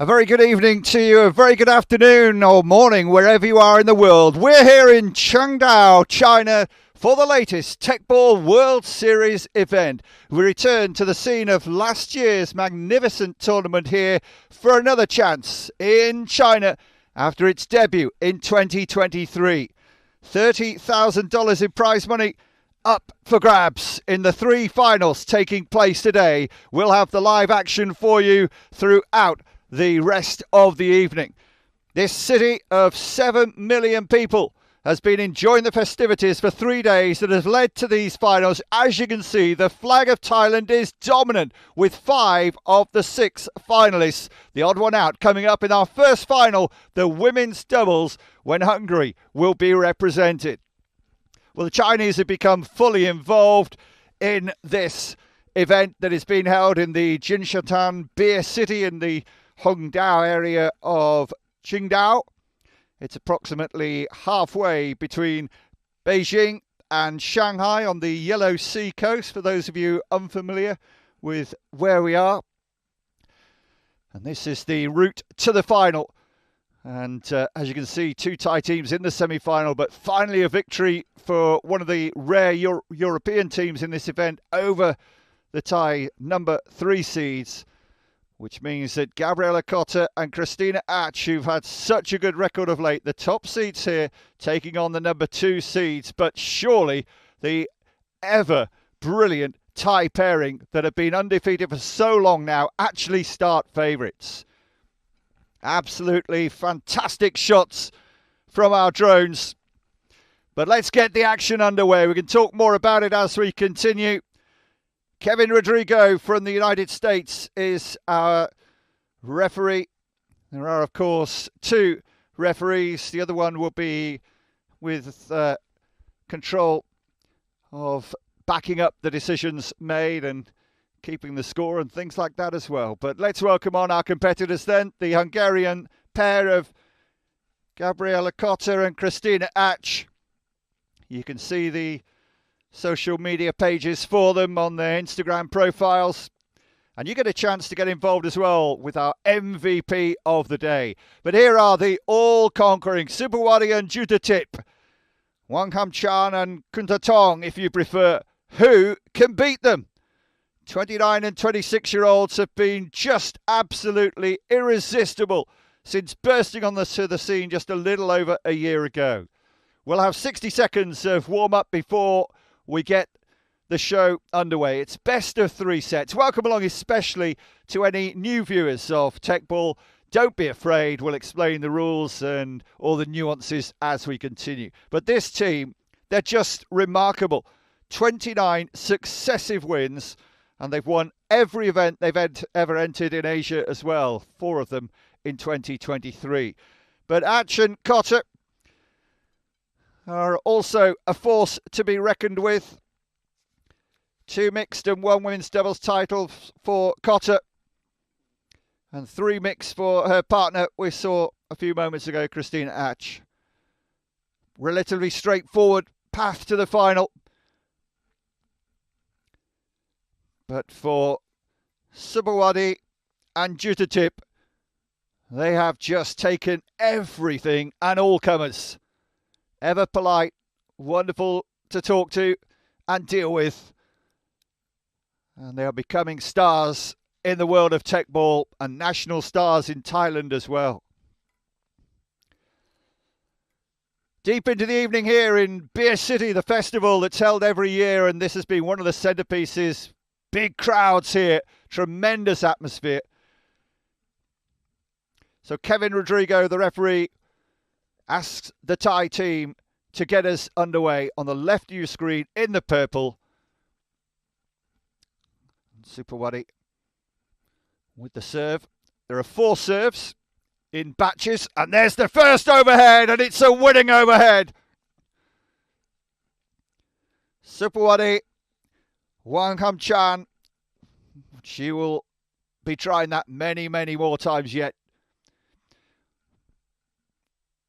A very good evening to you, a very good afternoon or morning, wherever you are in the world. We're here in Qingdao, China, for the latest Teqball World Series event. We return to the scene of last year's magnificent tournament here for another chance in China after its debut in 2023. $30,000 in prize money up for grabs in the three finals taking place today. We'll have the live action for you throughout the rest of the evening. This city of 7 million people has been enjoying the festivities for 3 days that has led to these finals. As you can see, the flag of Thailand is dominant with 5 of the 6 finalists. The odd one out coming up in our first final, the women's doubles, when Hungary will be represented. Well, the Chinese have become fully involved in this event that is being held in the Qingdao Beer City in the Qingdao area of Qingdao. It's approximately halfway between Beijing and Shanghai on the Yellow Sea coast, for those of you unfamiliar with where we are. And this is the route to the final. And as you can see, 2 Thai teams in the semi-final, but finally a victory for one of the rare European teams in this event over the Thai number 3 seeds, which means that Gabriela Cotter and Christina Atch, who've had such a good record of late, the top seeds here, taking on the number 2 seeds, but surely the ever brilliant Thai pairing that have been undefeated for so long now actually start favourites. Absolutely fantastic shots from our drones. But let's get the action underway. We can talk more about it as we continue. Kevin Rodrigo from the United States is our referee. There are, of course, 2 referees. The other one will be with control of backing up the decisions made and keeping the score and things like that as well. But let's welcome on our competitors then. The Hungarian pair of Gabriela Cotter and Christina Atch. You can see the social media pages for them on their Instagram profiles. And you get a chance to get involved as well with our MVP of the day. But here are the all-conquering Superwadi and Jutatip. Wang Ham-chan and Kuntatong, if you prefer. Who can beat them? 29 and 26-year-olds have been just absolutely irresistible since bursting onto the scene just a little over a year ago. We'll have 60 seconds of warm-up before we get the show underway. It's best of 3 sets. Welcome along especially to any new viewers of Teqball. Don't be afraid. We'll explain the rules and all the nuances as we continue. But this team, they're just remarkable. 29 successive wins, and they've won every event they've ever entered in Asia as well. 4 of them in 2023. But Atch and Cotter are also a force to be reckoned with. 2 mixed and 1 women's doubles titles for Cotter, and 3 mixed for her partner we saw a few moments ago, Christina Atch. Relatively straightforward path to the final. But for Subawadi and Jutatip, they have just taken everything and all comers. Ever polite, wonderful to talk to and deal with. And they are becoming stars in the world of Teqball and national stars in Thailand as well. Deep into the evening here in Beer City, the festival that's held every year, and this has been one of the centerpieces. Big crowds here, tremendous atmosphere. So Kevin Rodrigo, the referee, asks the Thai team to get us underway on the left of your screen in the purple. Superwadi with the serve. There are 4 serves in batches, and there's the first overhead, and it's a winning overhead. Superwadi, Wang Ham-chan, she will be trying that many, many more times yet.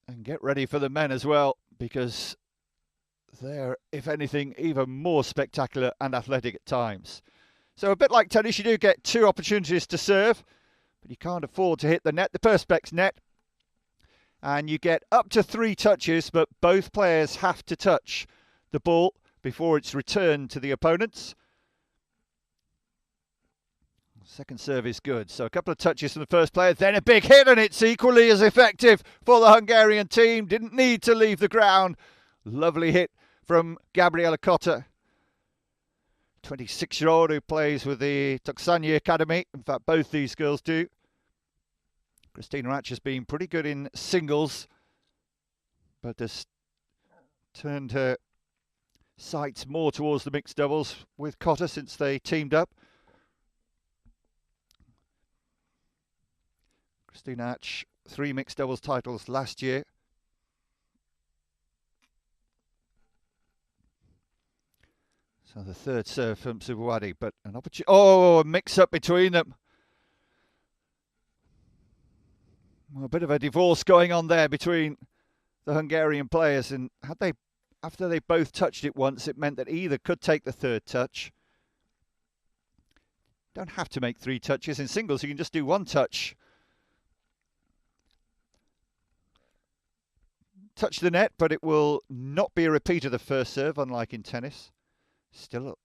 And get ready for the men as well, because they're, if anything, even more spectacular and athletic at times. So a bit like tennis, you do get 2 opportunities to serve, but you can't afford to hit the net, the Perspex net. And you get up to 3 touches, but both players have to touch the ball before it's returned to the opponents. Second serve is good. So a couple of touches from the first player, then a big hit, and it's equally as effective for the Hungarian team. Didn't need to leave the ground. Lovely hit from Gabriela Cotta, 26-year-old who plays with the Toksanya Academy. In fact, both these girls do. Christina Atch has been pretty good in singles, but has turned her sights more towards the mixed doubles with Cotta since they teamed up. Christina Atch, 3 mixed doubles titles last year. So the third serve from Subawadi, but an opportunity. Oh, a mix-up between them. Well, a bit of a divorce going on there between the Hungarian players, and after they both touched it once, it meant that either could take the third touch. Don't have to make 3 touches in singles, you can just do 1 touch. Touch the net, but it will not be a repeat of the first serve, unlike in tennis. Still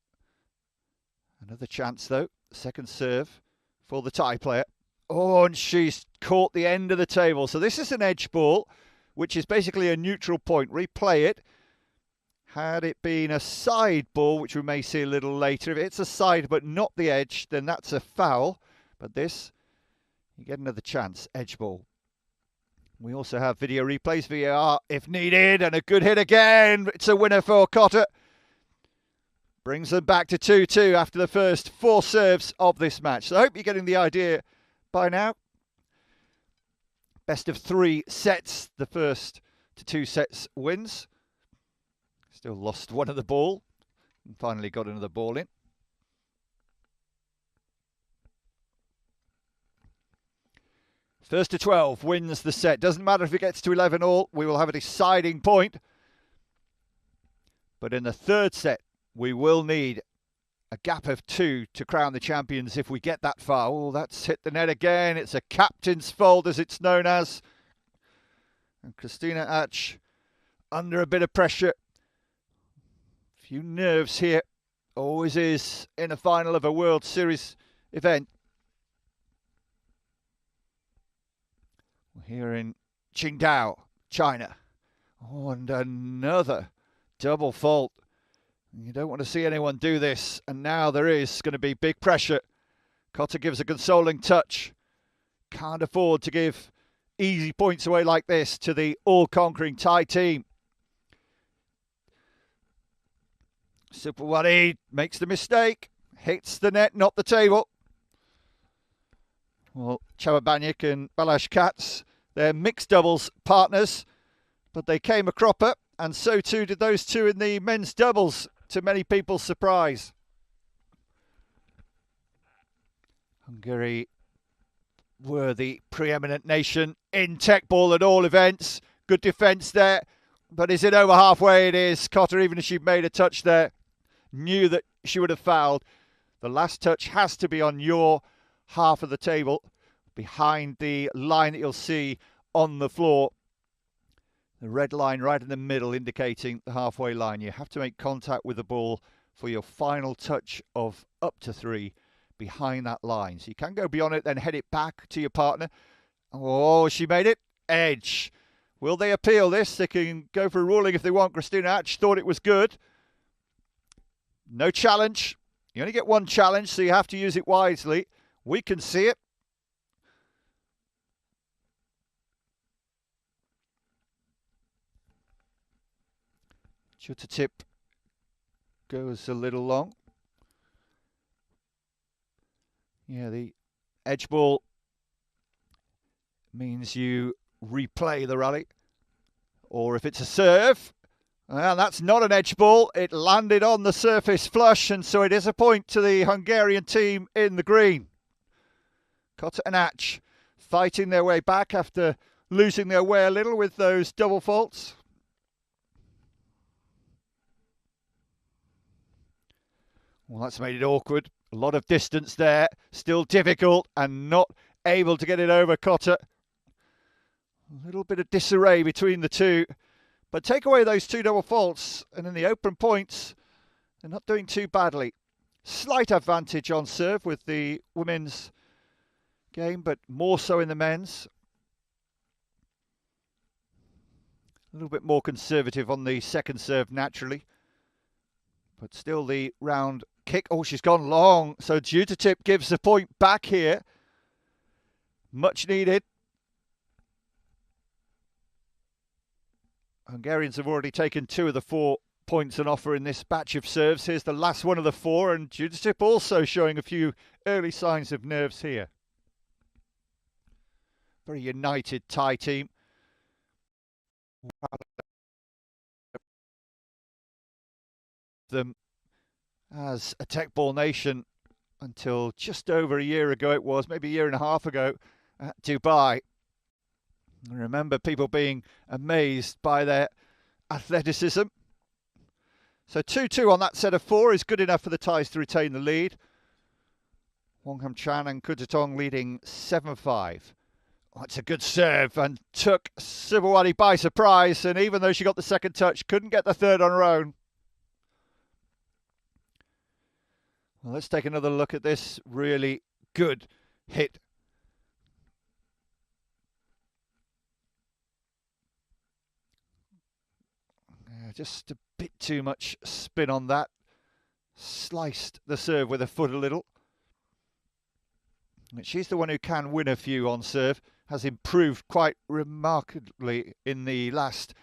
another chance though. Second serve for the Thai player. Oh, and she's caught the end of the table. So this is an edge ball, which is basically a neutral point. Replay it. Had it been a side ball, which we may see a little later, if it's a side but not the edge, then that's a foul. But this, you get another chance, edge ball. We also have video replays, VAR if needed, and a good hit again. It's a winner for Cotta. Brings them back to 2-2 after the first 4 serves of this match. So I hope you're getting the idea by now. Best of 3 sets. The first to 2 sets wins. Still lost one of the ball. And finally got another ball in. First to 12 wins the set. Doesn't matter if it gets to 11 all. We will have a deciding point. But in the third set, we will need a gap of 2 to crown the champions if we get that far. Oh, that's hit the net again. It's a captain's fault, as it's known as. And Christina Atch under a bit of pressure. Few nerves here. Always is in a final of a World Series event. We're here in Qingdao, China. Oh, and another double fault. You don't want to see anyone do this, and now there is going to be big pressure. Cotta gives a consoling touch. Can't afford to give easy points away like this to the all-conquering Thai team. Supawati makes the mistake, hits the net, not the table. Well, Chawabanyak and Balash Katz, they're mixed doubles partners, but they came a cropper, and so too did those two in the men's doubles, to many people's surprise. Hungary were the preeminent nation in Teqball at all events. Good defence there, but is it over halfway? It is. Cotta, even if she made a touch there, knew that she would have fouled. The last touch has to be on your half of the table, behind the line that you'll see on the floor. The red line right in the middle indicating the halfway line. You have to make contact with the ball for your final touch of up to 3 behind that line. So you can go beyond it, then head it back to your partner. Oh, she made it. Edge. Will they appeal this? They can go for a ruling if they want. Christina Atch thought it was good. No challenge. You only get 1 challenge, so you have to use it wisely. We can see it. Shutter tip goes a little long. Yeah, the edge ball means you replay the rally. Or if it's a serve, well, that's not an edge ball. It landed on the surface flush, and so it is a point to the Hungarian team in the green. Cotta and Atch fighting their way back after losing their way a little with those double faults. Well, that's made it awkward. A lot of distance there. Still difficult and not able to get it over Cotter. A little bit of disarray between the two. But take away those two double faults, and in the open points, they're not doing too badly. Slight advantage on serve with the women's game, but more so in the men's. A little bit more conservative on the second serve, naturally. But still the round kick. Oh, she's gone long. So Jutitip gives the point back here. Much needed. Hungarians have already taken 2 of the 4 points on offer in this batch of serves. Here's the last one of the 4, and Jutitip also showing a few early signs of nerves here. Very united Thai team. Them as a Teqball nation until just over a year ago it was, maybe a year and a half ago at Dubai. I remember people being amazed by their athleticism. So 2-2 on that set of 4 is good enough for the Thais to retain the lead. Wong Ham Chan and Kuntatong leading 7-5. Oh, it's a good serve and took Subawadi by surprise, and even though she got the second touch, couldn't get the third on her own. Well, let's take another look at this really good hit. Just a bit too much spin on that. Sliced the serve with her foot a little. She's the one who can win a few on serve. Has improved quite remarkably in the last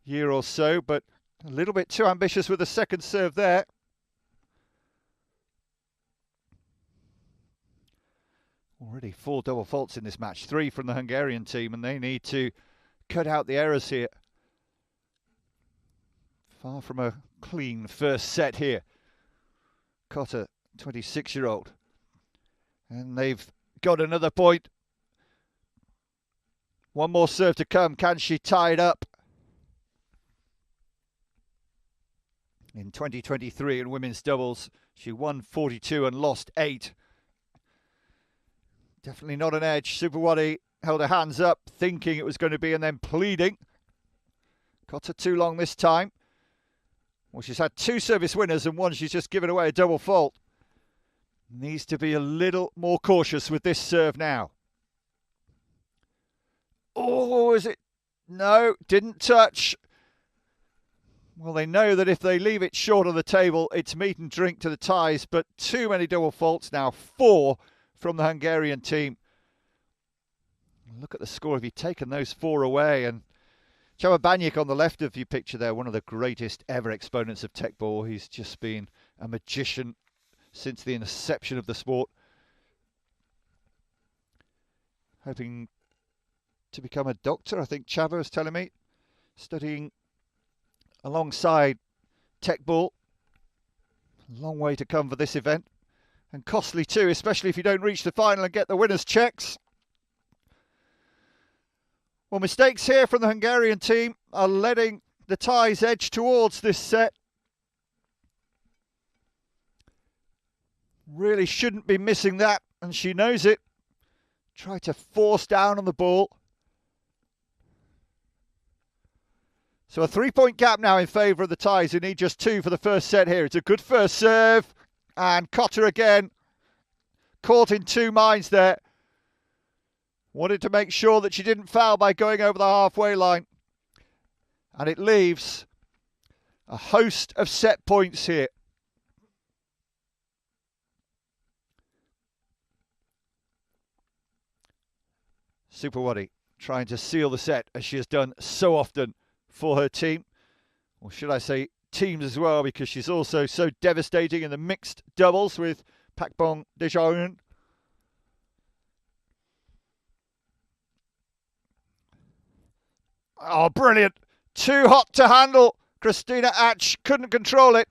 year or so, but a little bit too ambitious with the second serve there. Already 4 double faults in this match, 3 from the Hungarian team, and they need to cut out the errors here. Far from a clean first set here. Cotter, 26-year-old. And they've got another point. One more serve to come. Can she tie it up? In 2023 in women's doubles, she won 42 and lost 8. Definitely not an edge. Subawadi held her hands up, thinking it was going to be, and then pleading. Cotter too long this time. Well, she's had 2 service winners and one she's just given away a double fault. Needs to be a little more cautious with this serve now. Oh, is it? No, didn't touch. Well, they know that if they leave it short of the table, it's meat and drink to the Thais, but too many double faults now. 4 from the Hungarian team. Look at the score. Have you taken those 4 away? And Csaba Bányik on the left of your picture there, one of the greatest ever exponents of Teqball. He's just been a magician since the inception of the sport. Hoping to become a doctor, I think Csaba was telling me. Studying alongside Teqball. Long way to come for this event. And costly too, especially if you don't reach the final and get the winner's checks. Well, mistakes here from the Hungarian team are letting the Thais edge towards this set. Really shouldn't be missing that, and she knows it. Try to force down on the ball. So a 3-point gap now in favour of the Thais, who need just 2 for the first set here. It's a good first serve, and Cotter again caught in 2 minds there. Wanted to make sure that she didn't foul by going over the halfway line. And it leaves a host of set points here. Subawadi trying to seal the set, as she has done so often for her team. Or should I say teams as well, because she's also so devastating in the mixed doubles with Pakbong Dejaun. Oh, brilliant. Too hot to handle. Christina Atch couldn't control it.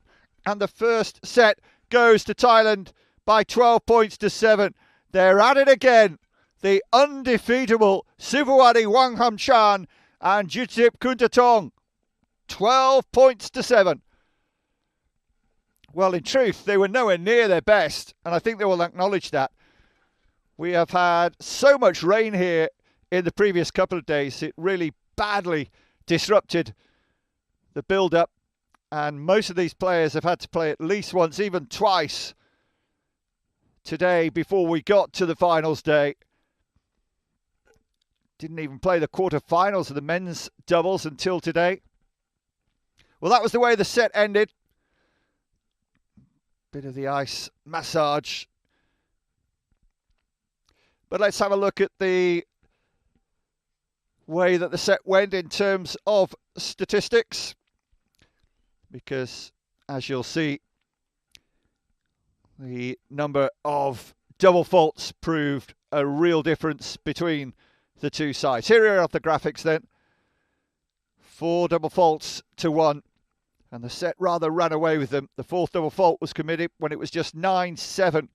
And the first set goes to Thailand by 12 points to 7. They're at it again. The undefeatable Subawadi Wang Ham Chan and Jutitip Kuntatong. 12 points to 7. Well, in truth, they were nowhere near their best, and I think they will acknowledge that. We have had so much rain here in the previous couple of days. It really badly disrupted the build-up, and most of these players have had to play at least once, even twice today before we got to the finals day. Didn't even play the quarter-finals of the men's doubles until today. Well, that was the way the set ended. Bit of the ice massage. But let's have a look at the way that the set went in terms of statistics. Because, as you'll see, the number of double faults proved a real difference between the two sides. Here are the graphics then. 4 double faults to 1. And the set rather ran away with them. The 4th double fault was committed when it was just 9-7.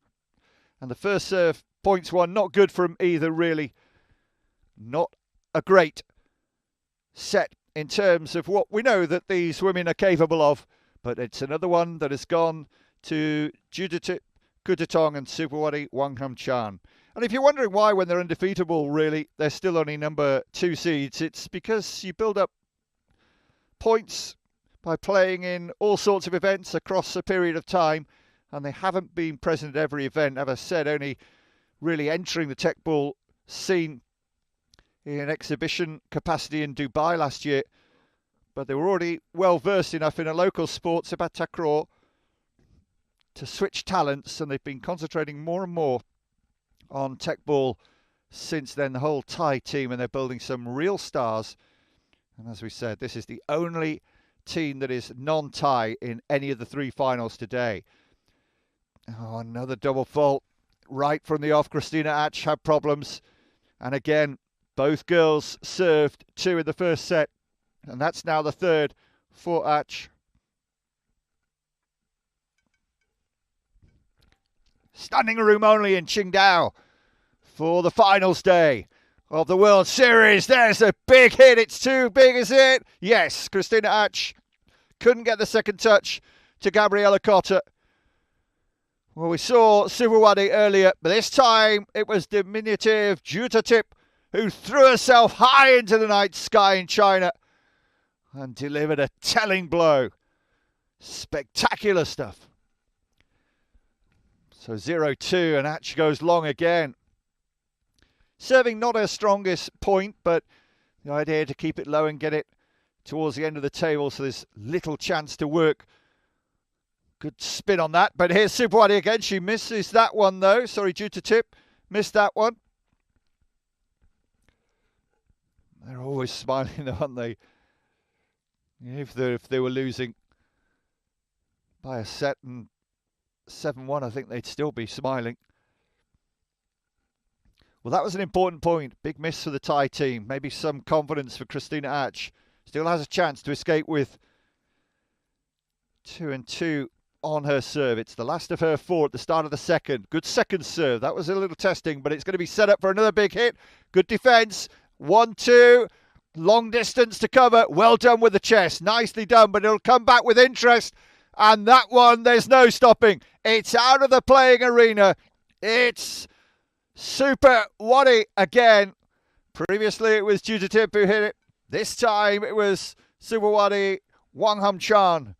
And the first serve, points won, not good from either, really. Not a great set in terms of what we know that these women are capable of. But it's another one that has gone to Judith Kudetong and Superwadi Wangham-chan. And if you're wondering why, when they're undefeatable, really, they're still only number 2 seeds, it's because you build up points by playing in all sorts of events across a period of time, and they haven't been present at every event. As I said, only really entering the Teqball scene in an exhibition capacity in Dubai last year, but they were already well versed enough in a local sport, sepak takraw, to switch talents, and they've been concentrating more and more on Teqball since then, the whole Thai team, and they're building some real stars. And as we said, this is the only team that is non-Thai in any of the 3 finals today. Oh, another double fault right from the off. Christina Atch had problems, and again both girls served 2 in the first set, and that's now the 3rd for Atch. Standing room only in Qingdao for the finals day of the World Series. There's a big hit. It's too big, is it? Yes, Christina Atch couldn't get the second touch to Gabriella Cotter. Well, we saw Superwadi earlier, but this time it was diminutive Jutatip who threw herself high into the night sky in China and delivered a telling blow. Spectacular stuff. So 0-2, and Atch goes long again. Serving not her strongest point, but the idea to keep it low and get it towards the end of the table, so there's little chance to work. Good spin on that, but here's Superwadi again. She misses that one though. Sorry, Jutatip missed that one. They're always smiling though, aren't they? If they were losing by a set and 7-1, I think they'd still be smiling. Well, that was an important point. Big miss for the Thai team. Maybe some confidence for Christina Atch. Still has a chance to escape with 2-2 on her serve. It's the last of her 4 at the start of the second. Good second serve. That was a little testing, but it's going to be set up for another big hit. Good defence. 1-2. Long distance to cover. Well done with the chest. Nicely done, but it'll come back with interest. And that one, there's no stopping. It's out of the playing arena. It's Superwadi again. Previously, it was Jutatip who hit it. This time, it was Superwadi Wangham-chan.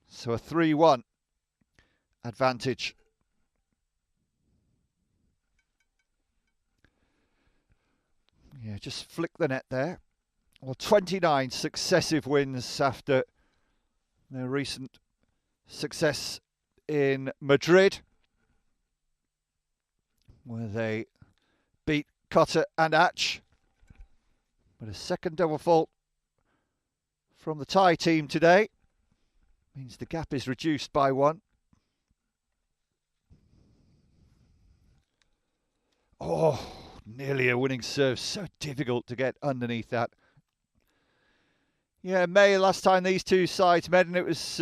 So a 3-1 advantage. Yeah, just flick the net there. Well, 29 successive wins after their recent success in Madrid, where they beat Cotter and Atch. But a second double fault from the Thai team today means the gap is reduced by 1. Oh, nearly a winning serve. So difficult to get underneath that. Yeah, May, last time these two sides met, and it was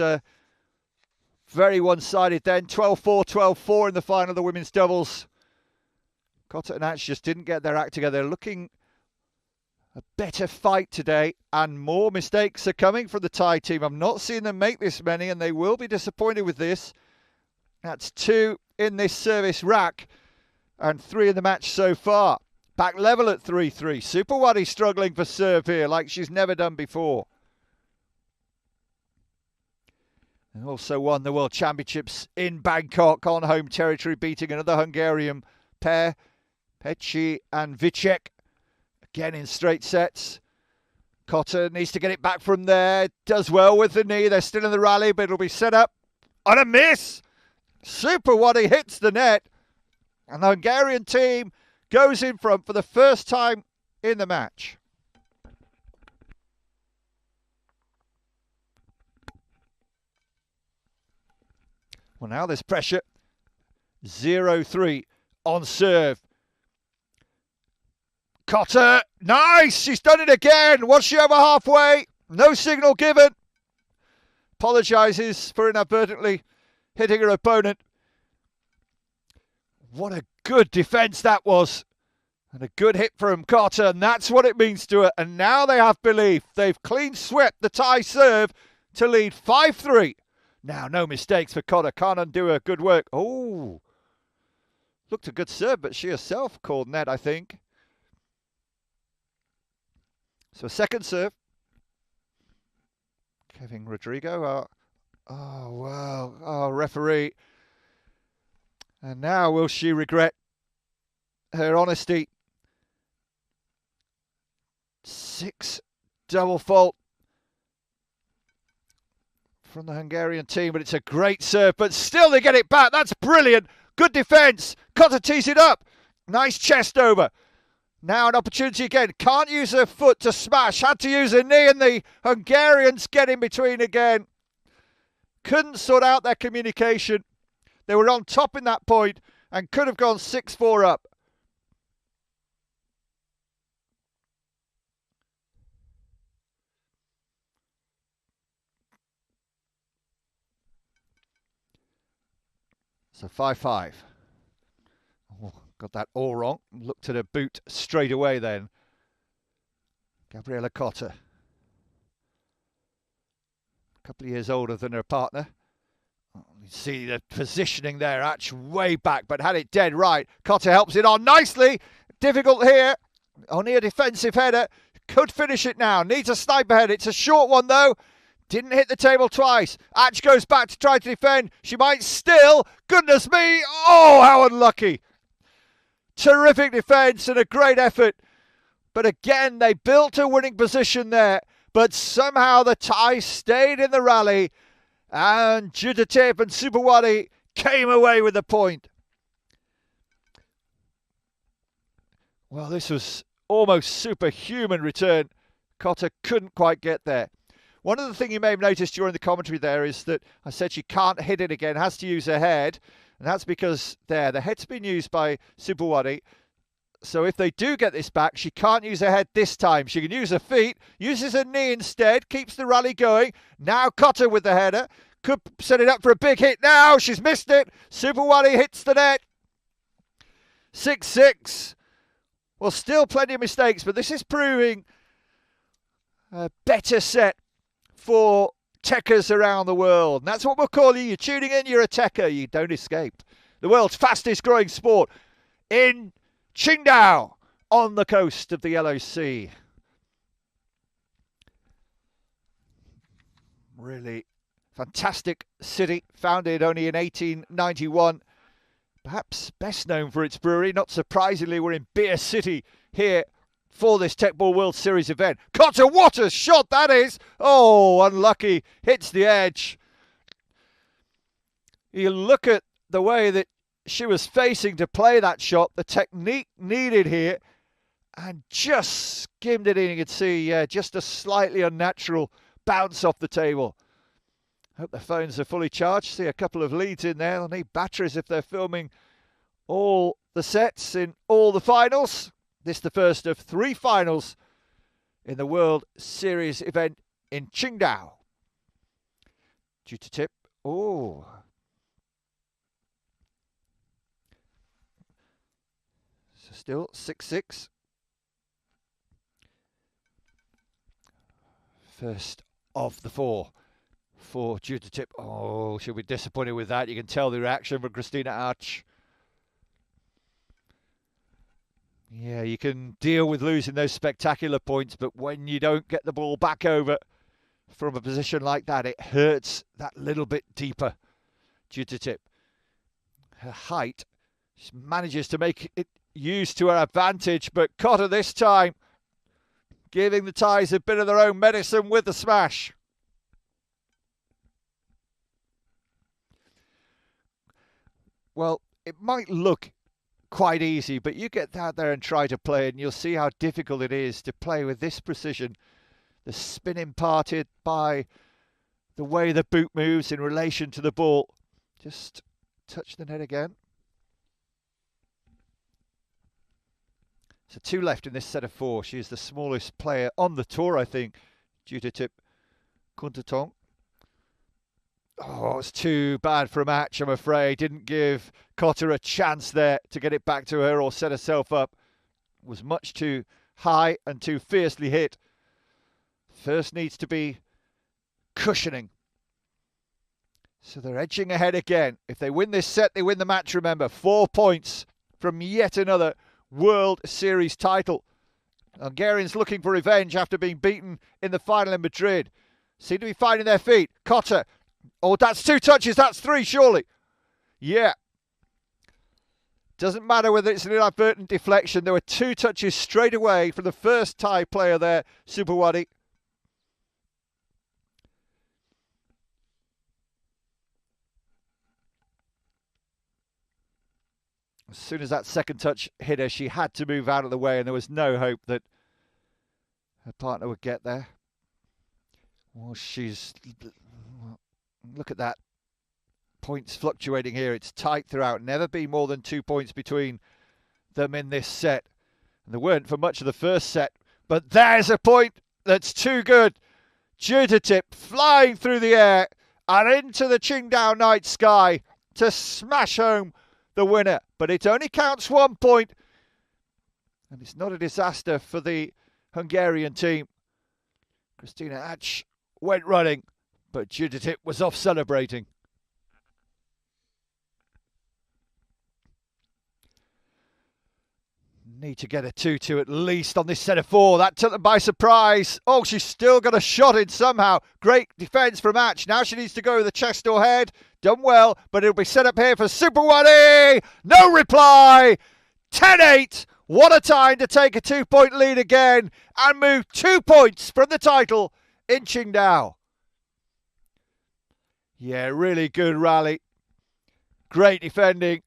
very one-sided then. 12-4, 12-4 in the final of the women's doubles. Cotter and Atch just didn't get their act together. They're looking a better fight today, and more mistakes are coming from the Thai team. I've not seen them make this many, and they will be disappointed with this. That's 2 in this service rack and 3 in the match so far. Back level at 3-3. Superwadi struggling for serve here like she's never done before. And also won the World Championships in Bangkok on home territory, beating another Hungarian pair, Pecci and Vicek, again in straight sets. Cotter needs to get it back from there. Does well with the knee. They're still in the rally, but it'll be set up on a miss. Superwadi hits the net, and the Hungarian team goes in front for the first time in the match. Well, now there's pressure. 0-3 on serve. Cotter, nice! She's done it again. Was she over halfway? No signal given. Apologises for inadvertently hitting her opponent. What a good defence that was. And a good hit from Cotter, and that's what it means to her. And now they have belief. They've clean swept the Thai serve to lead 5-3. Now, no mistakes for Cotter. Can't undo her good work. Oh, looked a good serve, but she herself called net, I think. So second serve. Kevin Rodrigo. Oh, wow. Oh, referee. And now will she regret her honesty? 6 double fault from the Hungarian team, but it's a great serve, but still they get it back. That's brilliant. Good defence. Cotter tees it up. Nice chest over. Now an opportunity again. Can't use her foot to smash. Had to use her knee, and the Hungarians get in between again. Couldn't sort out their communication. They were on top in that point and could have gone 6-4 up. So 5-5. Oh, got that all wrong. Looked at her boot straight away then. Gabriela Cotter. A couple of years older than her partner. Oh, you see the positioning there, actually way back, but had it dead right. Cotter helps it on nicely. Difficult here. Only a defensive header. Could finish it now. Needs a sniper header. It's a short one though. Didn't hit the table twice. Atch goes back to try to defend. She might still. Goodness me. Oh, how unlucky. Terrific defence and a great effort. But again, they built a winning position there. But somehow the Thai stayed in the rally. And Judatip and Superwadi came away with the point. Well, this was almost superhuman return. Cotter couldn't quite get there. One of the things you may have noticed during the commentary there is that I said she can't hit it again, has to use her head. And that's because the head's been used by Superwadi. So if they do get this back, she can't use her head this time. She can use her feet, uses her knee instead, keeps the rally going. Now Cotter with the header. Could set it up for a big hit now. She's missed it. Superwadi hits the net. 6-6. Well, still plenty of mistakes, but this is proving a better set for techers around the world. And that's what we'll call you. You're tuning in, you're a techer. You don't escape. The world's fastest growing sport in Qingdao on the coast of the Yellow Sea. Really fantastic city, founded only in 1891. Perhaps best known for its brewery. Not surprisingly, we're in Beer City here for this Teqball World Series event. Cotter, what a shot that is! Oh, unlucky. Hits the edge. You look at the way that she was facing to play that shot, the technique needed here, and just skimmed it in. You could see just a slightly unnatural bounce off the table. Hope the phones are fully charged. See a couple of leads in there. They'll need batteries if they're filming all the sets in all the finals. This is the first of 3 finals in the World Series event in Qingdao. Due to tip. Oh. So still 6-6. First of the 4 for Juditip. Oh, she'll be disappointed with that. You can tell the reaction from Christina Arch. Yeah, you can deal with losing those spectacular points, but when you don't get the ball back over from a position like that, it hurts that little bit deeper. Juditip, her height, she manages to make it used to her advantage, but Cotter this time giving the Thais a bit of their own medicine with the smash. Well, it might look quite easy, but you get out there and try to play it and you'll see how difficult it is to play with this precision. The spin imparted by the way the boot moves in relation to the ball. Just touch the net again. So 2 left in this set of 4. She's the smallest player on the tour, I think. Juditip Kuntatong. Oh, it's too bad for a match, I'm afraid. Didn't give Cotter a chance there to get it back to her or set herself up. Was much too high and too fiercely hit. First needs to be cushioning. So they're edging ahead again. If they win this set, they win the match, remember. 4 points from yet another World Series title. Hungarians looking for revenge after being beaten in the final in Madrid. Seem to be finding their feet. Cotter. Oh, that's 2 touches. That's 3, surely. Yeah. Doesn't matter whether it's an inadvertent deflection. There were 2 touches straight away from the first Thai player there, Supawati. As soon as that second touch hit her, she had to move out of the way, and there was no hope that her partner would get there. Well, look at that. Points fluctuating here. It's tight throughout. Never be more than 2 points between them in this set. And there weren't for much of the first set. But there's a point that's too good. Juditip flying through the air and into the Qingdao night sky to smash home the winner. But it only counts 1 point. And it's not a disaster for the Hungarian team. Christina Arch went running, but Juditip was off celebrating. Need to get a 2-2 at least on this set of 4. That took them by surprise. Oh, she's still got a shot in somehow. Great defence from Arch. Now she needs to go with the chest or head. Done well, but it'll be set up here for Supawati. No reply. 10-8. What a time to take a 2-point lead again and move 2 points from the title in Qingdao. Yeah, really good rally. Great defending.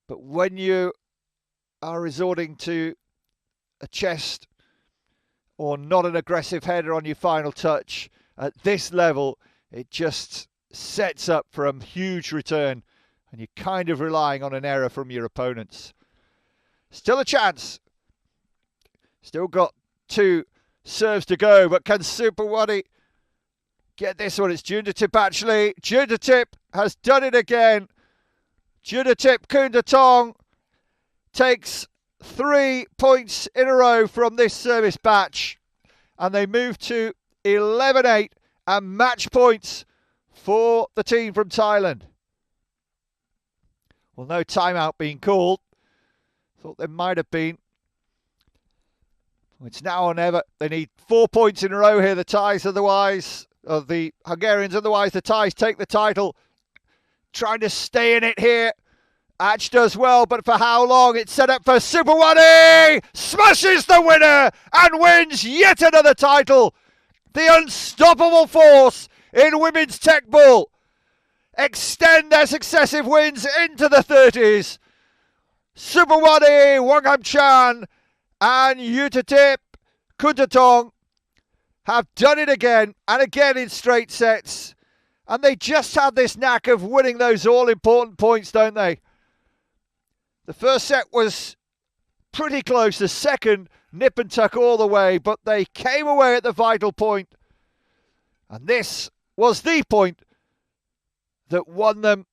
But when you are resorting to a chest or not an aggressive header on your final touch at this level, it just sets up for a huge return and you're kind of relying on an error from your opponents. Still a chance. Still got 2 serves to go, but can Supawati get this one? It's Juditip actually. Juditip has done it again. Juditip Kuntatong takes 3 points in a row from this service batch. And they move to 11-8 and match points for the team from Thailand. Well, no timeout being called. Thought there might have been. It's now or never. They need 4 points in a row here, the Thais, otherwise, the Hungarians, otherwise the Thais take the title. Trying to stay in it here. Arch does well, but for how long? It's set up for Supawati! Smashes the winner and wins yet another title. The unstoppable force in women's Teqball extend their successive wins into the 30s. Supawati, Wanghamchan and Juditip Kuntatong have done it again and again in straight sets. And they just had this knack of winning those all-important points, don't they? The first set was pretty close. The second, nip and tuck all the way, but they came away at the vital point. And this was the point that won them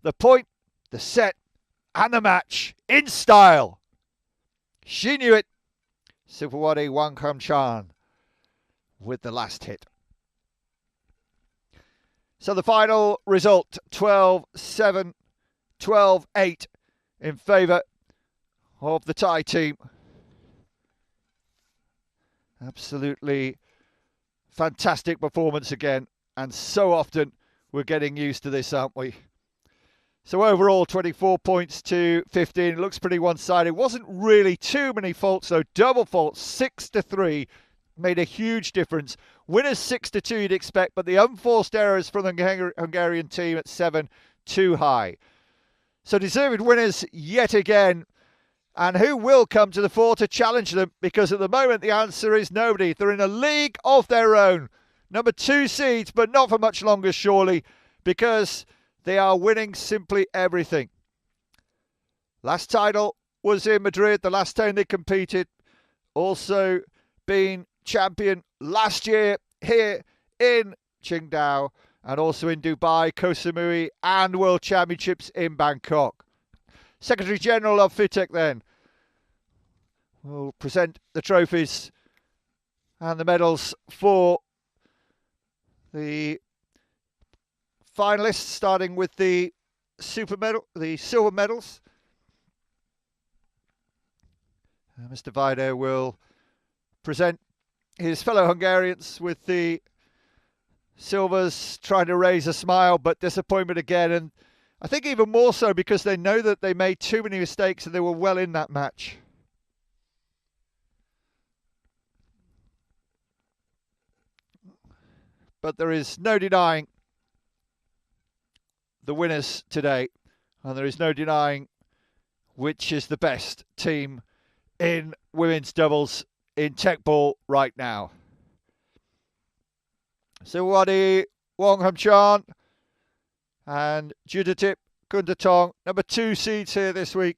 the point, the set, and the match in style. She knew it. Supawati Wanghamchan with the last hit. So the final result, 12-7, 12-8 in favour of the Thai team. Absolutely fantastic performance again, and so often we're getting used to this, aren't we? So overall, 24 points to 15. It looks pretty one-sided. Wasn't really too many faults, though. Double faults, 6-3, made a huge difference. Winners 6-2 you'd expect, but the unforced errors from the Hungarian team at 7, too high. So deserved winners yet again. And who will come to the fore to challenge them? Because at the moment the answer is nobody. They're in a league of their own. Number 2 seeds, but not for much longer, surely, because they are winning simply everything. Last title was in Madrid, the last time they competed. Also being champion last year here in Qingdao, and also in Dubai, Koh Samui, and World Championships in Bangkok. Secretary General of FITEC then will present the trophies and the medals for the finalists, starting with the silver medals. Mr. Vido will present his fellow Hungarians with the silvers, trying to raise a smile, but disappointment again. And I think even more so because they know that they made too many mistakes and they were well in that match. But there is no denying the winners today, and there is no denying which is the best team in women's doubles in Teqball right now. Sawadi Wonghamchan and Judatip Kundatong, number 2 seeds here this week,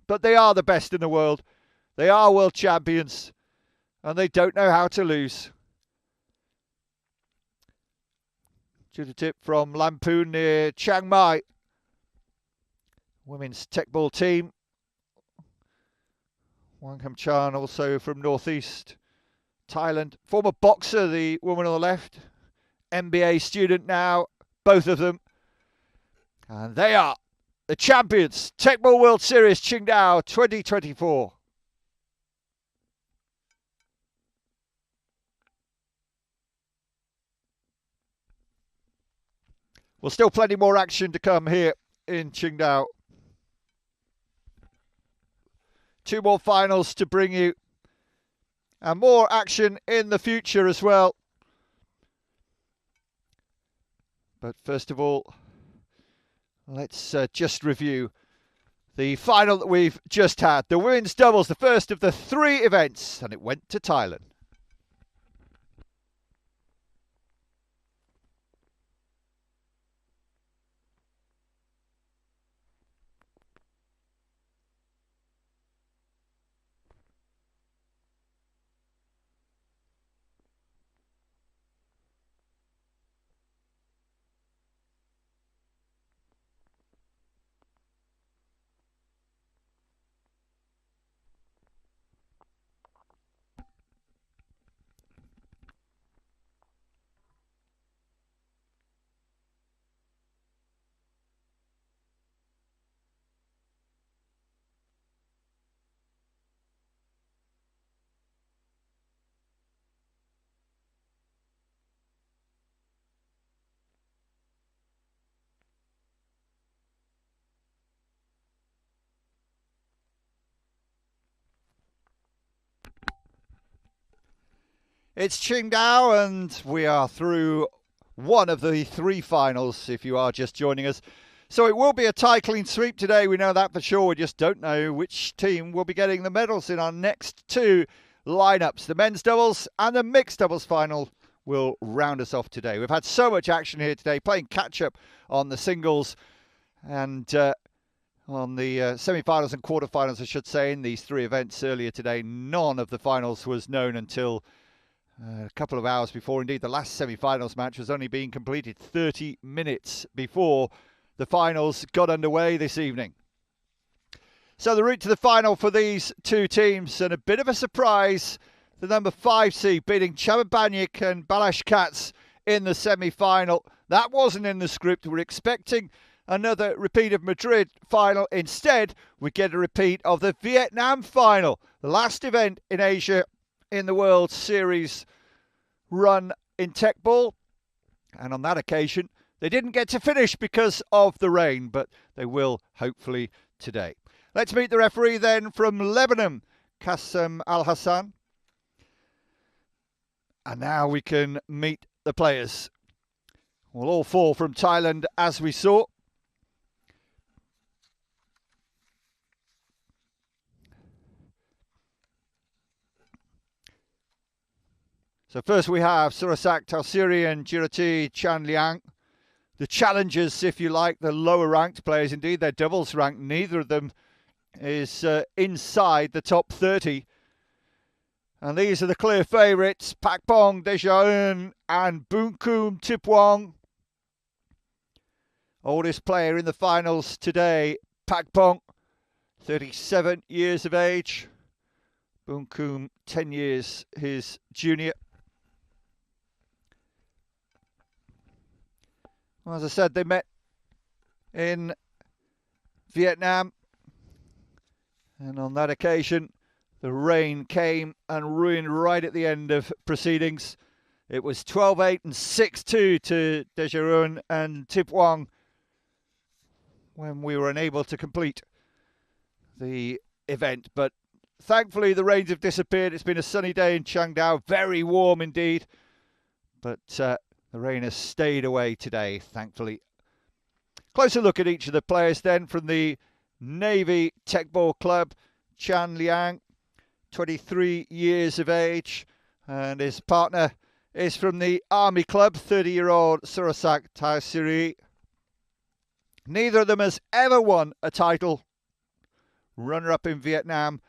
but they are the best in the world. They are world champions, and they don't know how to lose. Judatip from Lamphun near Chiang Mai. Women's Teqball team. Wonghamchan also from northeast Thailand. Former boxer, the woman on the left. MBA student now, both of them. And they are the champions. Teqball World Series Qingdao 2024. Well, still plenty more action to come here in Qingdao. 2 more finals to bring you, and more action in the future as well. But first of all, let's just review the final that we've just had. The women's doubles, the first of the 3 events, and it went to Thailand. It's Qingdao, and we are through one of the 3 finals, if you are just joining us. So it will be a Thai clean sweep today, we know that for sure. We just don't know which team will be getting the medals in our next 2 lineups. The men's doubles and the mixed doubles final will round us off today. We've had so much action here today, playing catch-up on the singles and on the semi-finals and quarter-finals, I should say, in these 3 events earlier today. None of the finals was known until a couple of hours before. Indeed, the last semi-finals match was only being completed 30 minutes before the finals got underway this evening. So the route to the final for these 2 teams, and a bit of a surprise, the number 5 seed beating Chababanyik and Balashkats in the semi-final. That wasn't in the script. We're expecting another repeat of Madrid final. Instead, we get a repeat of the Vietnam final, the last event in Asia in the World Series run in Teqball. And on that occasion, they didn't get to finish because of the rain, but they will hopefully today. Let's meet the referee then from Lebanon, Qassem Al Hassan. And now we can meet the players. Well, all four from Thailand, as we saw. So first we have Surasak Tausiri and Jirati Chanliang. The challengers, if you like, the lower ranked players. Indeed, they're doubles ranked. Neither of them is inside the top 30. And these are the clear favourites. Pakpong Dejaun and Boonkum Tipwong. Oldest player in the finals today, Pakpong, 37 years of age. Boonkum, 10 years his junior. Well, as I said, they met in Vietnam. And on that occasion, the rain came and ruined right at the end of proceedings. It was 12-8 and 6-2 to Dejaun and Tipwong when we were unable to complete the event. But thankfully, the rains have disappeared. It's been a sunny day in Qingdao, very warm indeed. But the rain has stayed away today, thankfully. Closer look at each of the players then from the Navy Teqball Club. Chan Liang, 23 years of age, and his partner is from the Army Club, 30-year-old Surasak Tausiri. Neither of them has ever won a title. Runner-up in Vietnam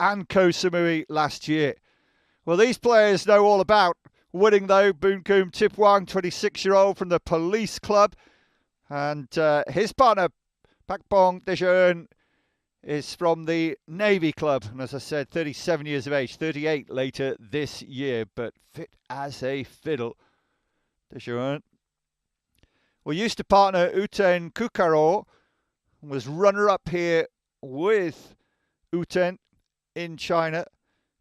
and Koh Samui last year. Well, these players know all about winning, though. Boonkum Tipwang, 26-year-old from the Police Club, and his partner, Pakpong Dejaun, is from the Navy Club, and as I said, 37 years of age, 38 later this year, but fit as a fiddle. Dejaun. Well, used to partner Uten Kukaro, was runner-up here with Uten in China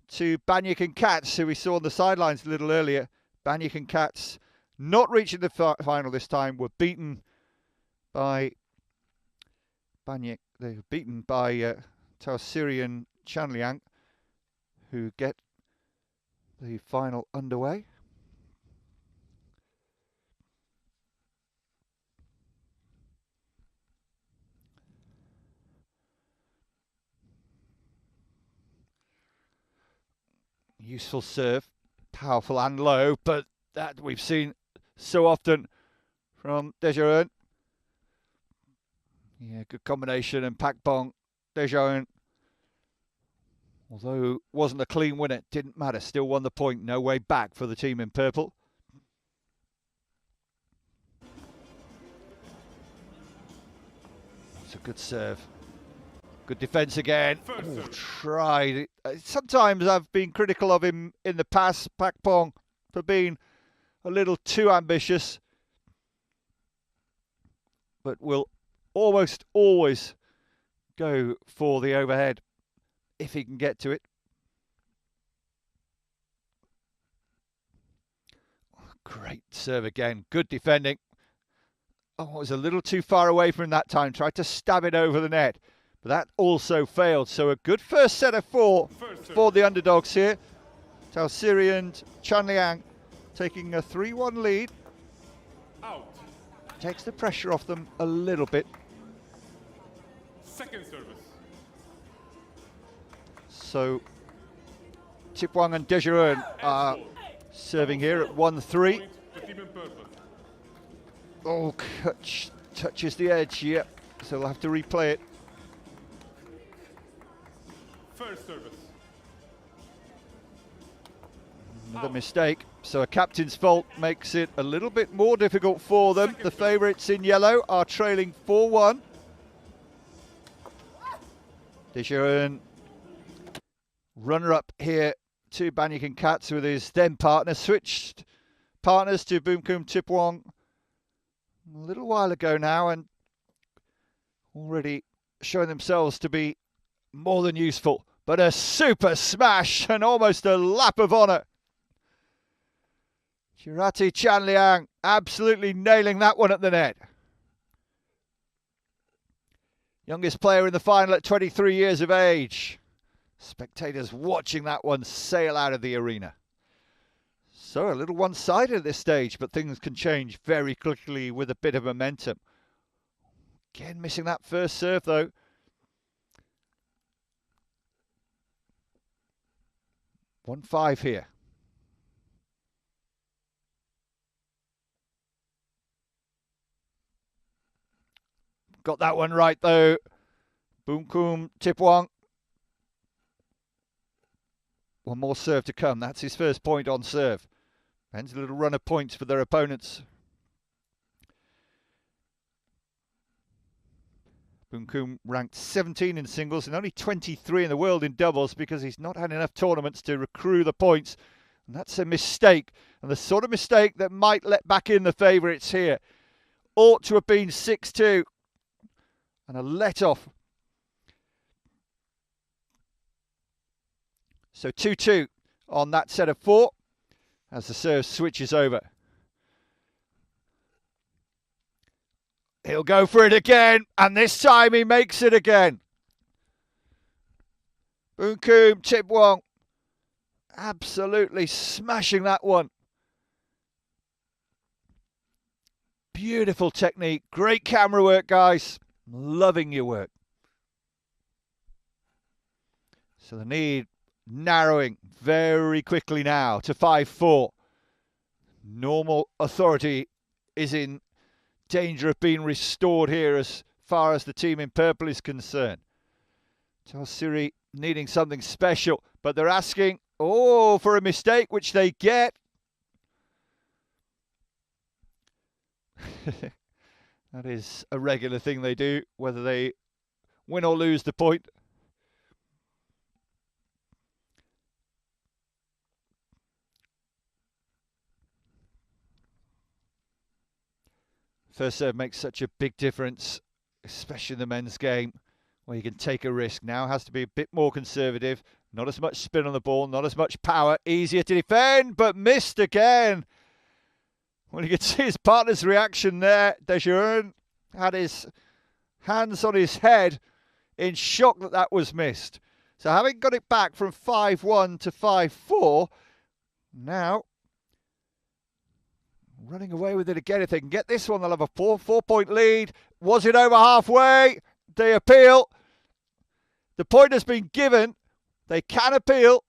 to Banyak and Katz, who we saw on the sidelines a little earlier. Banyak and Katz not reaching the final this time, were beaten by Banyak. They were beaten by Tausiri and Chanliang, who get the final underway. Useful serve, powerful and low, but that we've seen so often from Dejaun. Yeah, good combination, and Pakpong Dejaun, although wasn't a clean winner, didn't matter, still won the point, no way back for the team in purple. It's a good serve. Good defence again. Oh, tried. Sometimes I've been critical of him in the past, Pakpong, for being a little too ambitious. But will almost always go for the overhead if he can get to it. Great serve again. Good defending. Oh, it was a little too far away from him that time. Tried to stab it over the net, but that also failed. So a good first set of four for the underdogs here. Tausiri and Chanliang taking a 3-1 lead. Out. Takes the pressure off them a little bit. Second service. So Tipwang and Dejaun are serving here at 1-3. Oh, touches the edge, yep. So they'll have to replay it. First service. Another mistake. So a captain's fault makes it a little bit more difficult for them. The favourites in yellow are trailing 4-1. Dejaun, runner-up here to Banyak and Katz with his then partner. Switched partners to Boonkum Tipwang a little while ago now, and already showing themselves to be more than useful. But a super smash and almost a lap of honour. Chirati Chanliang absolutely nailing that one at the net. Youngest player in the final at 23 years of age. Spectators watching that one sail out of the arena. So a little one-sided at this stage, but things can change very quickly with a bit of momentum. Again, missing that first serve though. One 5 here. Got that one right though. Boonkum Tipwang. One more serve to come. That's his first point on serve. Ends a little run of points for their opponents. Boonkum ranked 17 in singles and only 23 in the world in doubles because he's not had enough tournaments to accrue the points. And that's a mistake. And the sort of mistake that might let back in the favourites here. Ought to have been 6-2. And a let off. So 2-2 on that set of 4 as the serve switches over. He'll go for it again, and this time he makes it again. Boonkum Tipwang absolutely smashing that one. Beautiful technique, great camera work, guys. Loving your work. So the lead narrowing very quickly now to 5-4. Normal authority is in danger of being restored here as far as the team in purple is concerned. Taosiri needing something special, but they're asking, for a mistake, which they get. That is a regular thing they do, whether they win or lose the point. First serve makes such a big difference, especially in the men's game, where you can take a risk. Now has to be a bit more conservative. Not as much spin on the ball, not as much power. Easier to defend, but missed again. Well, you can see his partner's reaction there. Dejeun had his hands on his head in shock that that was missed. So having got it back from 5-1 to 5-4, now running away with it again. If they can get this one, they'll have a 4-point lead. Was it over halfway? They appeal. The point has been given. They can appeal.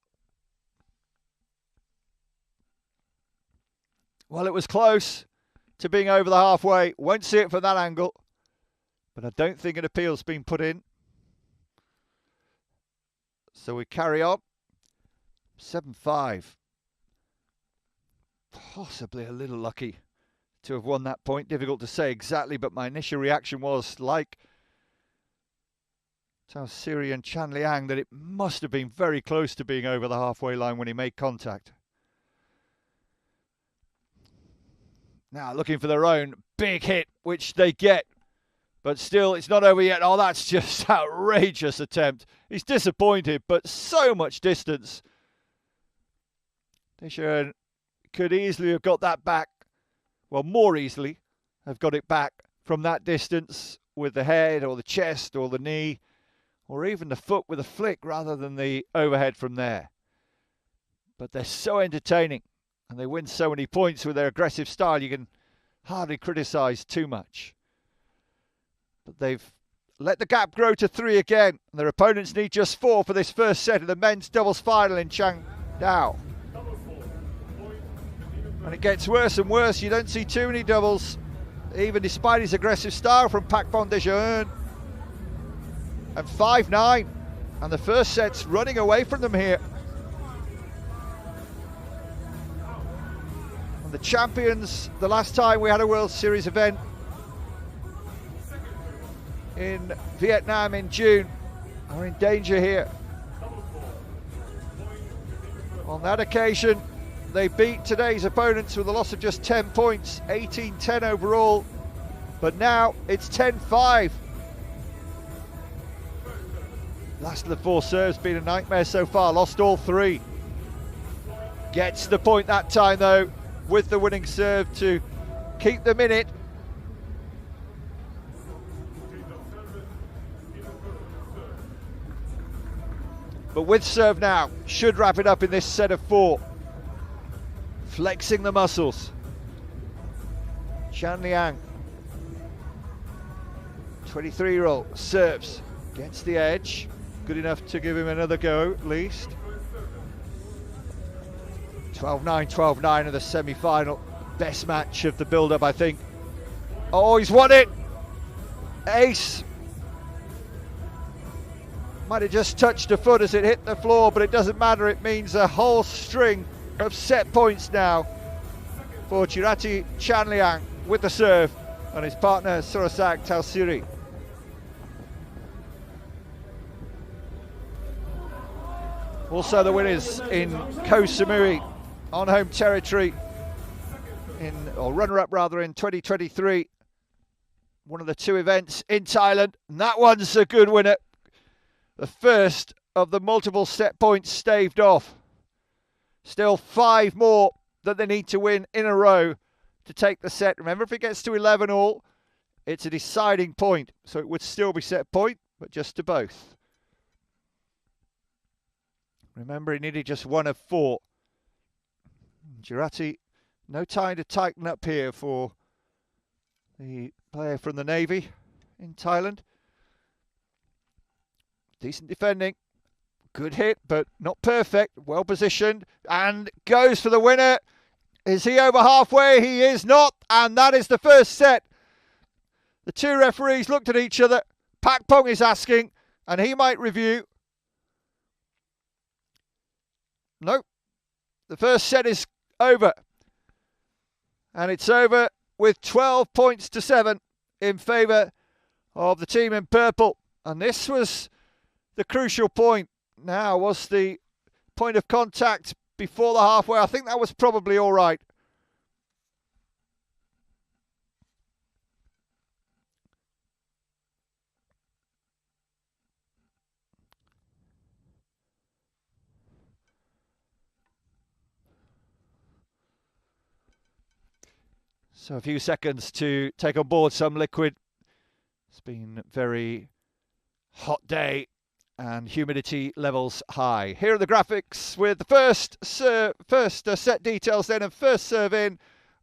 Well, it was close to being over the halfway. Won't see it from that angle. But I don't think an appeal's been put in. So we carry on. 7-5. Possibly a little lucky to have won that point. Difficult to say exactly, but my initial reaction was like Taosiri and Chanliang that it must have been very close to being over the halfway line when he made contact. Now looking for their own big hit, which they get. But still, it's not over yet. Oh, that's just outrageous attempt. He's disappointed, but so much distance. Dejeun could easily have got that back. Well, more easily have got it back from that distance with the head or the chest or the knee or even the foot with a flick rather than the overhead from there. But they're so entertaining and they win so many points with their aggressive style, you can hardly criticise too much. But they've let the gap grow to 3 again. And their opponents need just 4 for this first set of the men's doubles final in Qingdao. And it gets worse and worse. You don't see too many doubles, even despite his aggressive style from Teqball Dejeun. And 5-9. And the first set's running away from them here. And the champions, the last time we had a World Series event in Vietnam in June, are in danger here. On that occasion, they beat today's opponents with a loss of just 10 points, 18-10 overall. But now it's 10-5. Last of the 4 serves been a nightmare so far, lost all 3. Gets the point that time though, with the winning serve to keep them in it. But with serve now, should wrap it up in this set of 4. Flexing the muscles. Chan Liang, 23-year-old, serves, gets the edge. Good enough to give him another go at least. 12-9, 12-9 in the semi-final. Best match of the build-up, I think. Oh, he's won it! Ace. Might have just touched a foot as it hit the floor, but it doesn't matter. It means a whole string of set points now for Jirati Chanliang with the serve and his partner Sorosak Tausiri. Also the winners in Koh Samui on home territory, or runner-up rather, in 2023. One of the 2 events in Thailand, and that one's a good winner. The first of the multiple set points staved off. Still 5 more that they need to win in a row to take the set. Remember, if it gets to 11 all, it's a deciding point, so it would still be set point, but just to both. Remember, he needed just 1 of 4. Jirati, no time to tighten up here for the player from the Navy in Thailand. Decent defending. Good hit, but not perfect. Well positioned, and goes for the winner. Is he over halfway? He is not, and that is the first set. The 2 referees looked at each other. Pak Pong is asking, and he might review. Nope. The first set is over. And it's over with 12 points to 7 in favour of the team in purple. And this was the crucial point. Now, was the point of contact before the halfway? I think that was probably all right. So a few seconds to take on board some liquid. It's been a very hot day and humidity levels high. Here are the graphics with the first set details then, and first serve in.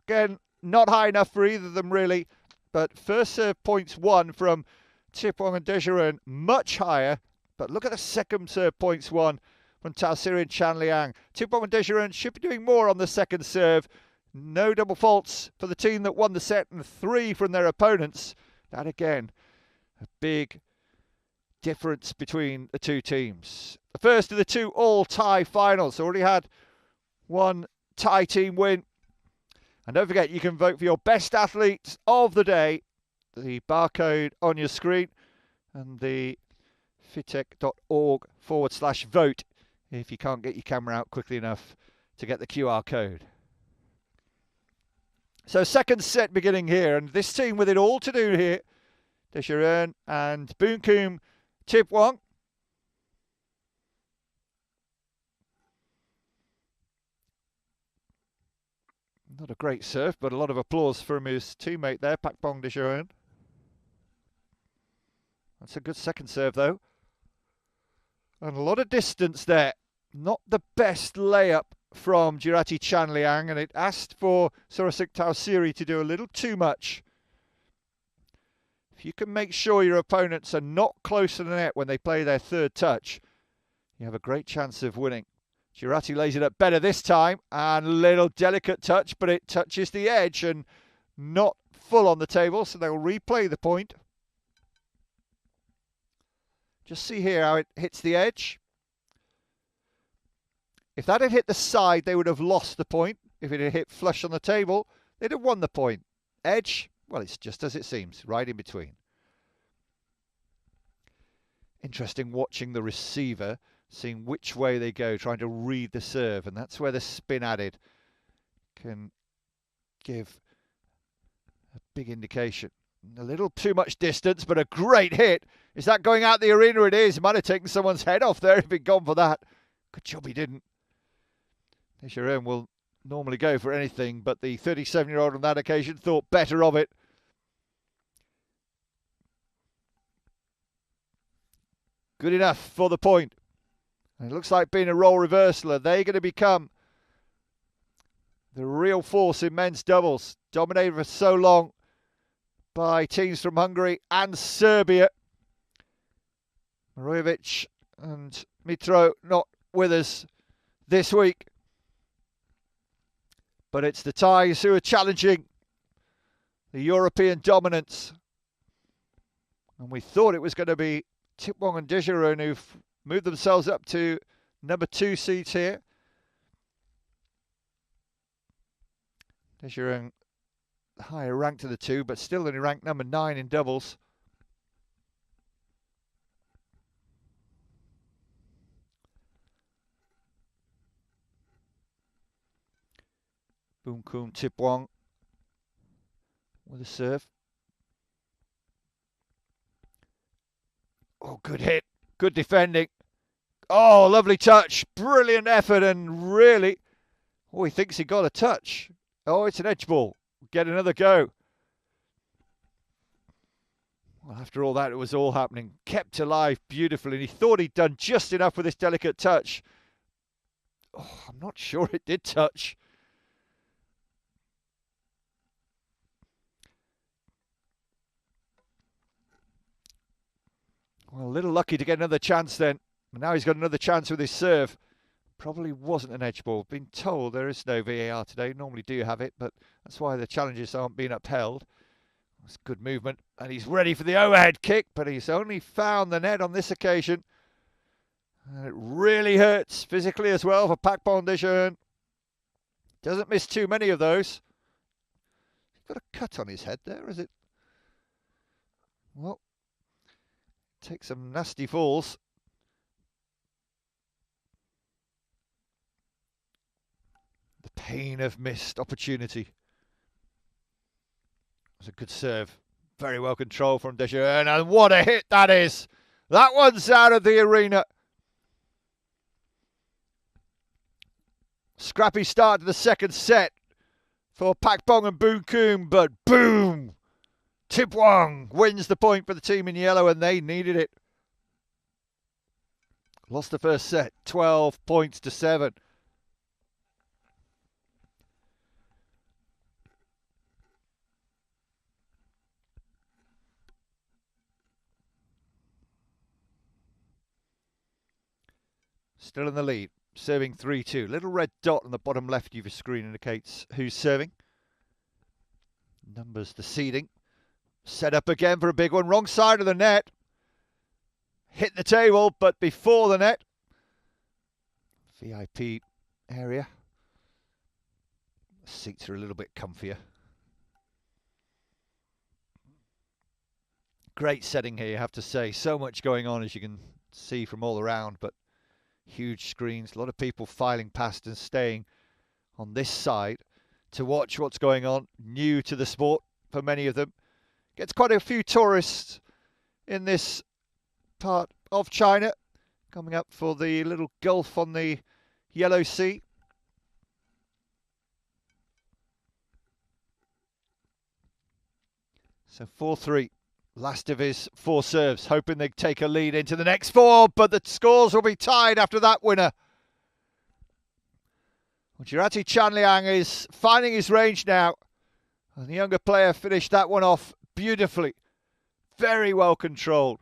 Again, not high enough for either of them really, but first serve points 1 from Tipwong and Desjardins, much higher. But look at the second serve points 1 from Tausiri and Chan Liang. Tipwong and Desjardins should be doing more on the second serve. No double faults for the team that won the set, and 3 from their opponents. That again, a big difference between the 2 teams. The first of the 2 all-tie finals. Already had 1 Thai team win. And don't forget, you can vote for your best athletes of the day. The barcode on your screen and the fitech.org/vote if you can't get your camera out quickly enough to get the QR code. So second set beginning here, and this team with it all to do here. Desjardins and Boonkum Tipwong. Not a great serve, but a lot of applause from his teammate there, Pak Pong Desjardins. That's a good second serve though. And a lot of distance there. Not the best layup from Jirati Chanliang, and it asked for Sorosak Tausiri to do a little too much. If you can make sure your opponents are not close to the net when they play their third touch, you have a great chance of winning. Jirati lays it up better this time, and a little delicate touch, but it touches the edge and not full on the table, so they'll replay the point. Just see here how it hits the edge. If that had hit the side, they would have lost the point. If it had hit flush on the table, they'd have won the point. Edge, well, it's just as it seems, right in between. Interesting watching the receiver, seeing which way they go, trying to read the serve, and that's where the spin added can give a big indication. A little too much distance, but a great hit. Is that going out the arena? It is. Might have taken someone's head off there if he'd gone for that. Good job he didn't. Dejeron will normally go for anything, but the 37-year-old on that occasion thought better of it. Good enough for the point. And it looks like being a role reversal. Are they going to become the real force in men's doubles? Dominated for so long by teams from Hungary and Serbia. Marojevic and Mitro not with us this week. But it's the Thais who are challenging the European dominance. And we thought it was going to be Teqball and Dejeron who've moved themselves up to number 2 seeds here. Dejeron higher ranked of the two, but still only ranked number 9 in doubles. Boonkoom Teqball with a serve. Oh, good hit. Good defending. Oh, lovely touch. Brilliant effort, and really, oh, he thinks he got a touch. Oh, it's an edge ball. Get another go. Well, after all that, it was all happening. Kept alive beautifully, and he thought he'd done just enough with this delicate touch. Oh, I'm not sure it did touch. Well, a little lucky to get another chance then. And now he's got another chance with his serve. Probably wasn't an edge ball. Been told there is no VAR today. Normally do have it, but that's why the challenges aren't being upheld. It's good movement. And he's ready for the overhead kick, but he's only found the net on this occasion. And it really hurts physically as well for Teqball Dejeron. Doesn't miss too many of those. He's got a cut on his head there, is it? Well, take some nasty falls. The pain of missed opportunity. It was a good serve. Very well controlled from Dejeron, and what a hit that is. That one's out of the arena. Scrappy start to the second set for Teqball and Boonkoom, but boom! Teqball wins the point for the team in yellow, and they needed it. Lost the first set, 12 points to 7. Still in the lead, serving 3-2. Little red dot on the bottom left of your screen indicates who's serving. Numbers the seeding. Set up again for a big one. Wrong side of the net. Hit the table, but before the net. VIP area. Seats are a little bit comfier. Great setting here, you have to say. So much going on, as you can see from all around, but huge screens. A lot of people filing past and staying on this side to watch what's going on. New to the sport for many of them. Gets quite a few tourists in this part of China coming up for the little gulf on the Yellow Sea. So 4-3, last of his 4 serves, hoping they take a lead into the next 4, but the scores will be tied after that winner. Well, Jirati Chanliang is finding his range now, and the younger player finished that one off beautifully. Very well controlled.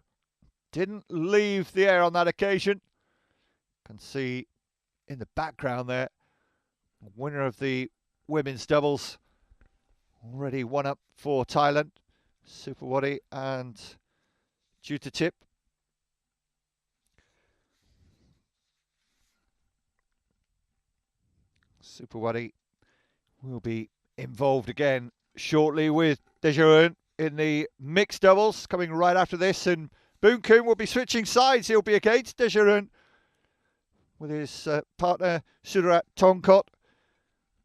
Didn't leave the air on that occasion. Can see in the background there, winner of the women's doubles. Already one up for Thailand. Superwadi and Jutatip. Superwadi will be involved again shortly with Dejeron in the mixed doubles coming right after this, and Boonkoom will be switching sides. He'll be against Dejeron with his partner Surat Tongkot.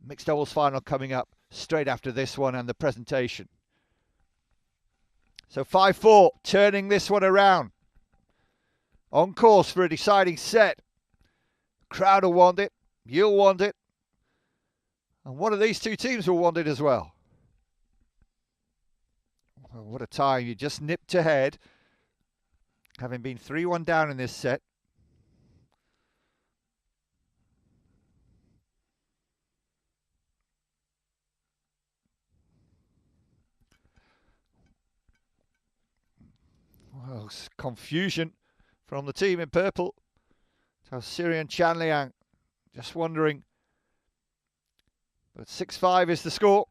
Mixed doubles final coming up straight after this one and the presentation. So 5-4, turning this one around. On course for a deciding set. Crowd will want it. You'll want it. And one of these two teams will want it as well. Well, what a time. You just nipped ahead, having been 3-1 down in this set. Well, confusion from the team in purple. So Syrian Chanliang just wondering. But 6-5 is the score.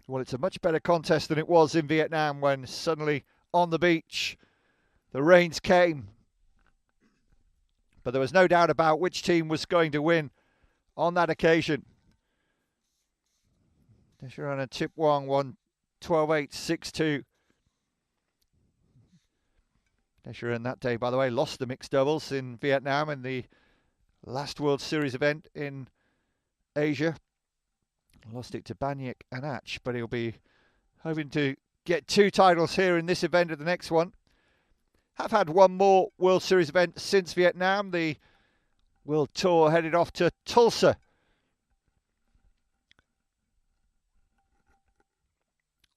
Well, it's a much better contest than it was in Vietnam when suddenly on the beach the rains came. But there was no doubt about which team was going to win on that occasion. Deshaun and Tip Wong won 12-8, 6-2. Deshaun that day, by the way, lost the mixed doubles in Vietnam in the last World Series event in Asia. Lost it to Banyik and Ach, but he'll be hoping to get 2 titles here in this event or the next one. Have had one more World Series event since Vietnam. The World Tour headed off to Tulsa.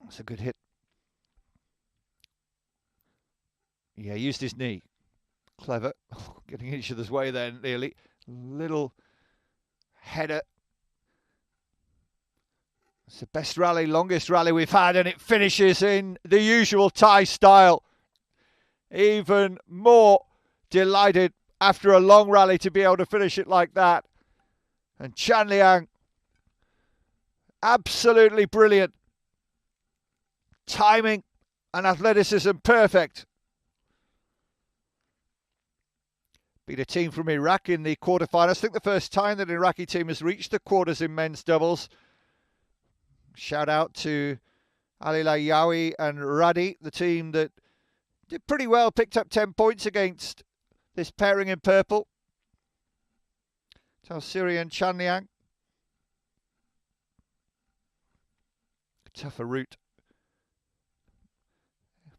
That's a good hit. Yeah, used his knee. Clever. Getting in each other's way there nearly. Little header. It's the best rally, longest rally we've had, and it finishes in the usual Thai style. Even more delighted after a long rally to be able to finish it like that. And Chanliang, absolutely brilliant. Timing and athleticism perfect. Beat a team from Iraq in the quarterfinals. I think the first time that an Iraqi team has reached the quarters in men's doubles. Shout out to Ali Layawi and Radi, the team that did pretty well, picked up 10 points against this pairing in purple. Tausiri and Chanliang. Tougher route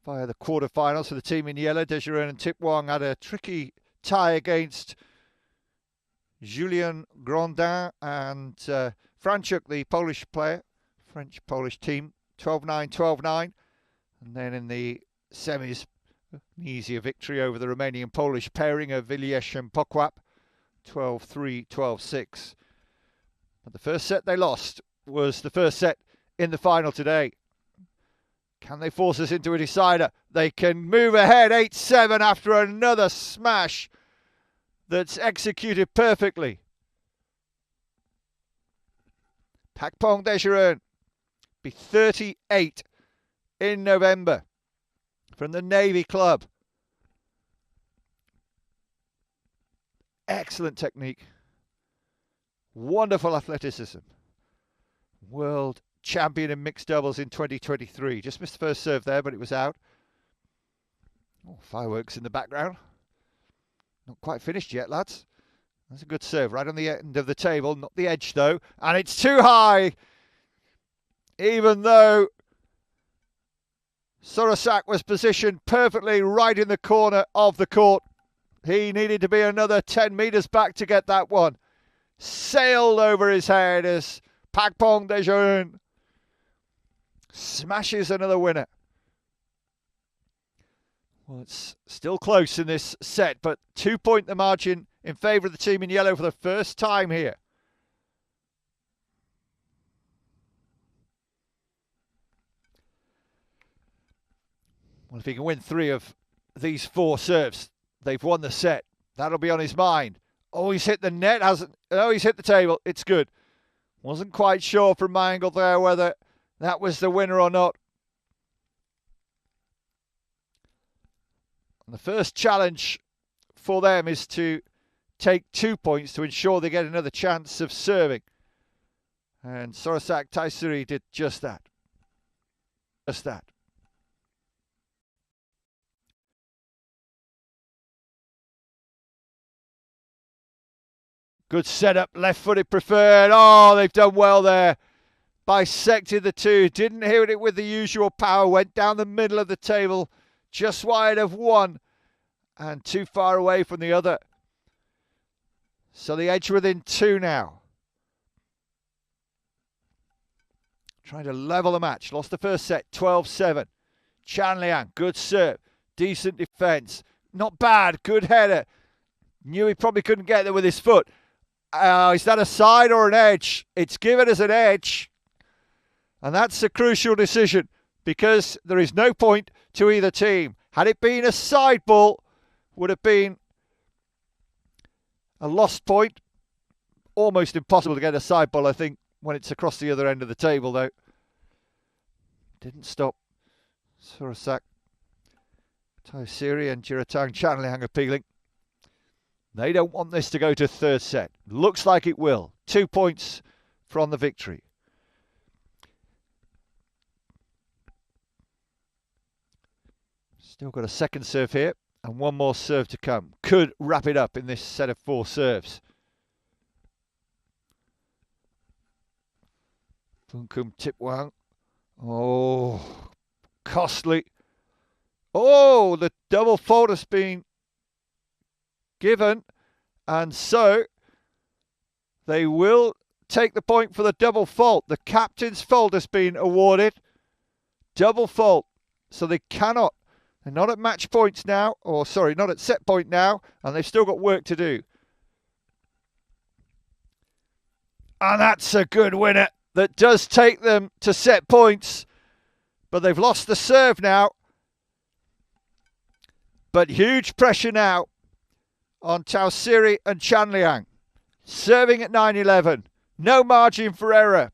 via the quarterfinals for the team in yellow. Desjardins and Tip Wong had a tricky tie against Julien Grandin and Franchuk, the Polish player. French-Polish team, 12-9, 12-9. And then in the semis, an easier victory over the Romanian-Polish pairing of Viliesh and Pokwap, 12-3, 12-6. But the first set they lost was the first set in the final today. Can they force us into a decider? They can move ahead 8-7 after another smash that's executed perfectly. Pakpong Desjardins be 38 in November from the Navy Club. Excellent technique. Wonderful athleticism. World champion in mixed doubles in 2023. Just missed the first serve there, but it was out. Oh, fireworks in the background. Not quite finished yet, lads. That's a good serve, right on the end of the table, not the edge though. And it's too high. Even though Sorosak was positioned perfectly right in the corner of the court. He needed to be another 10 metres back to get that one. Sailed over his head as Pakpong Desjardins smashes another winner. Well, it's still close in this set, but 2-point the margin in favour of the team in yellow for the first time here. Well, if he can win 3 of these 4 serves, they've won the set. That'll be on his mind. Oh, he's hit the net, hasn't? Oh, he's hit the table. It's good. Wasn't quite sure from my angle there whether that was the winner or not. And the first challenge for them is to take 2 points to ensure they get another chance of serving. And Sorosak Taisuri did just that. Just that. Good setup, left-footed preferred. Oh, they've done well there. bisected the two, didn't hit it with the usual power, went down the middle of the table, just wide of one and too far away from the other. So the edge within two now. Trying to level the match. Lost the first set, 12-7. Chan Liang, good serve, decent defence. Not bad, good header. Knew he probably couldn't get there with his foot. Is that a side or an edge? It's given as an edge. And that's a crucial decision because there is no point to either team. Had it been a side ball, would have been a lost point. Almost impossible to get a side ball, I think, when it's across the other end of the table, though. Didn't stop Surasak, Taisiri and Jiratang Chan Liang appealing. They don't want this to go to third set. Looks like it will. 2 points from the victory. Still got a second serve here and one more serve to come. Could wrap it up in this set of 4 serves. Funkum Tipwang. Oh, costly. Oh, the double fault has been given, and so they will take the point for the double fault. The captain's fault has been awarded. Double fault. So they cannot. They're not at match points now, or sorry, not at set point now, and they've still got work to do. And that's a good winner. That does take them to set points, but they've lost the serve now. But huge pressure now on Taisiri and Chan Liang. Serving at 9-11. No margin for error.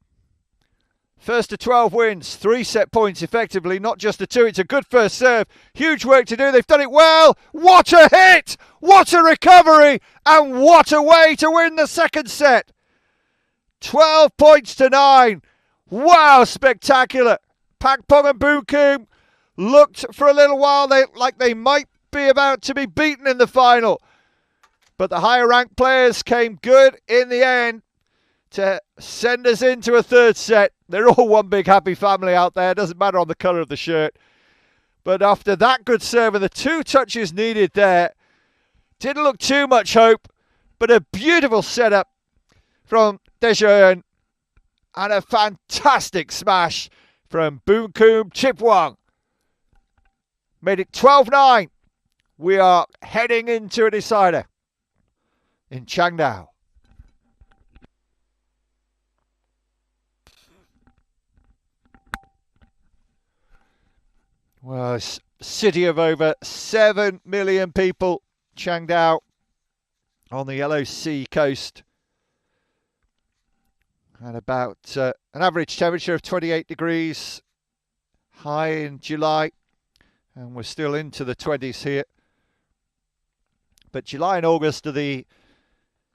First to 12 wins, 3 set points effectively, not just the 2. It's a good first serve. Huge work to do. They've done it well. What a hit! What a recovery! And what a way to win the second set. 12 points to 9. Wow, spectacular. Pak Pong and Boon Koom looked for a little while like they might be about to be beaten in the final. But the higher ranked players came good in the end to send us into a third set. They're all one big happy family out there. Doesn't matter on the colour of the shirt. But after that good serve and the 2 touches needed there, didn't look too much hope. But a beautiful setup from Dejeon and a fantastic smash from Boon Koom Tipwang. Made it 12-9. We are heading into a decider in Qingdao. Well, it's a city of over 7 million people, Qingdao, on the Yellow Sea coast. And about an average temperature of 28 degrees, high in July, and we're still into the 20s here. But July and August are the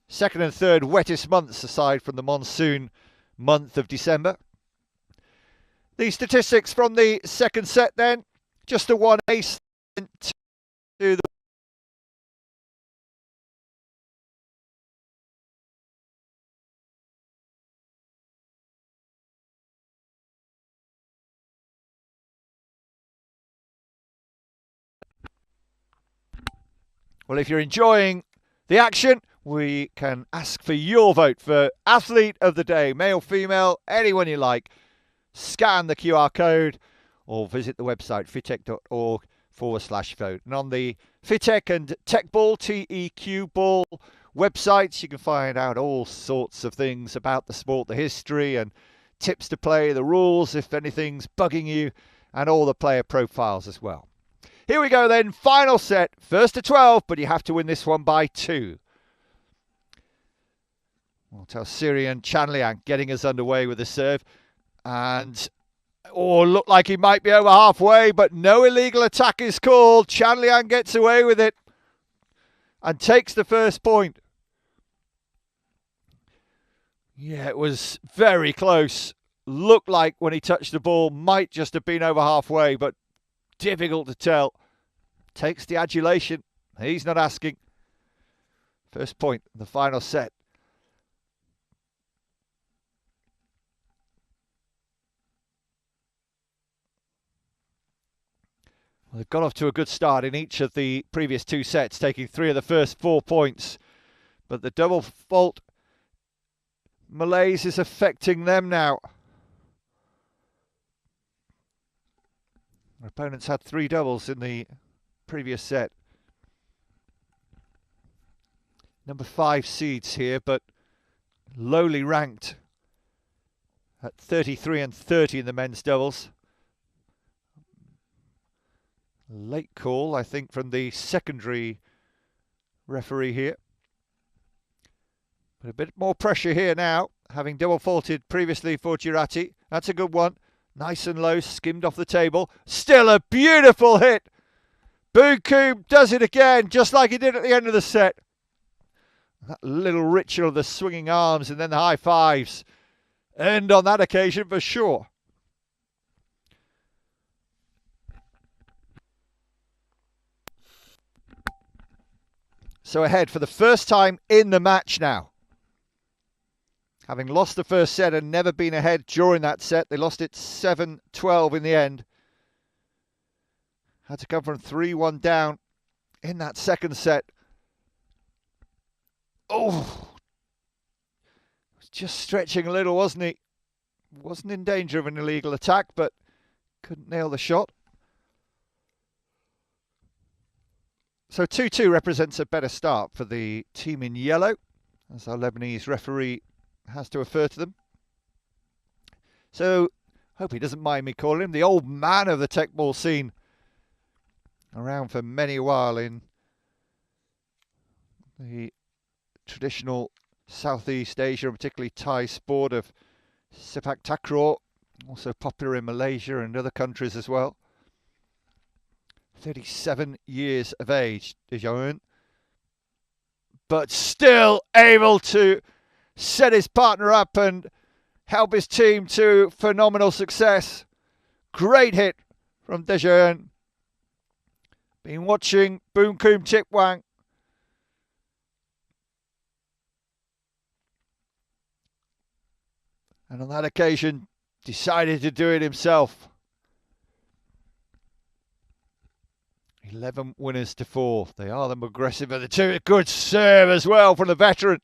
second and third wettest months aside from the monsoon month of December. The statistics from the second set then, just a 1 ace to the Well, if you're enjoying the action, we can ask for your vote for Athlete of the Day, male, female, anyone you like. Scan the QR code or visit the website fitech.org/vote. And on the Fitech and Teqball, TEQ Ball websites, you can find out all sorts of things about the sport, the history and tips to play, the rules if anything's bugging you, and all the player profiles as well. Here we go then, final set, first to 12, but you have to win this one by 2. Well, Taisiri and Chan Liang getting us underway with the serve. And, looked like he might be over halfway, but no illegal attack is called. Chan Liang gets away with it and takes the first point. Yeah, it was very close. Looked like when he touched the ball, might just have been over halfway, but difficult to tell. Takes the adulation. He's not asking. First point in the final set. Well, they've got off to a good start in each of the previous 2 sets, taking 3 of the first 4 points. But the double fault malaise is affecting them now. Our opponents had 3 doubles in the previous set. Number 5 seeds here, but lowly ranked at 33 and 30 in the men's doubles. Late call, I think, from the secondary referee here. But a bit more pressure here now, having double faulted previously for Girardi. That's a good one. Nice and low, skimmed off the table. Still a beautiful hit. Boonkoom does it again, just like he did at the end of the set. That little ritual of the swinging arms and then the high fives. And on that occasion, for sure. So ahead for the first time in the match now. Having lost the first set and never been ahead during that set, they lost it 7-12 in the end. Had to come from 3-1 down in that second set. Oh, was just stretching a little, wasn't he? Wasn't in danger of an illegal attack, but couldn't nail the shot. So 2-2 represents a better start for the team in yellow, as our Lebanese referee has to refer to them. So, hope he doesn't mind me calling him the old man of the Teqball scene. Around for many a while in the traditional Southeast Asia, and particularly Thai sport of sepak takraw, also popular in Malaysia and other countries as well. 37 years of age, Dejaun, but still able to set his partner up and help his team to phenomenal success. Great hit from Dejaun. Been watching Boonkoom Chipwang. And on that occasion, decided to do it himself. 11 winners to 4. They are the more aggressive of the two. A good serve as well from the veteran.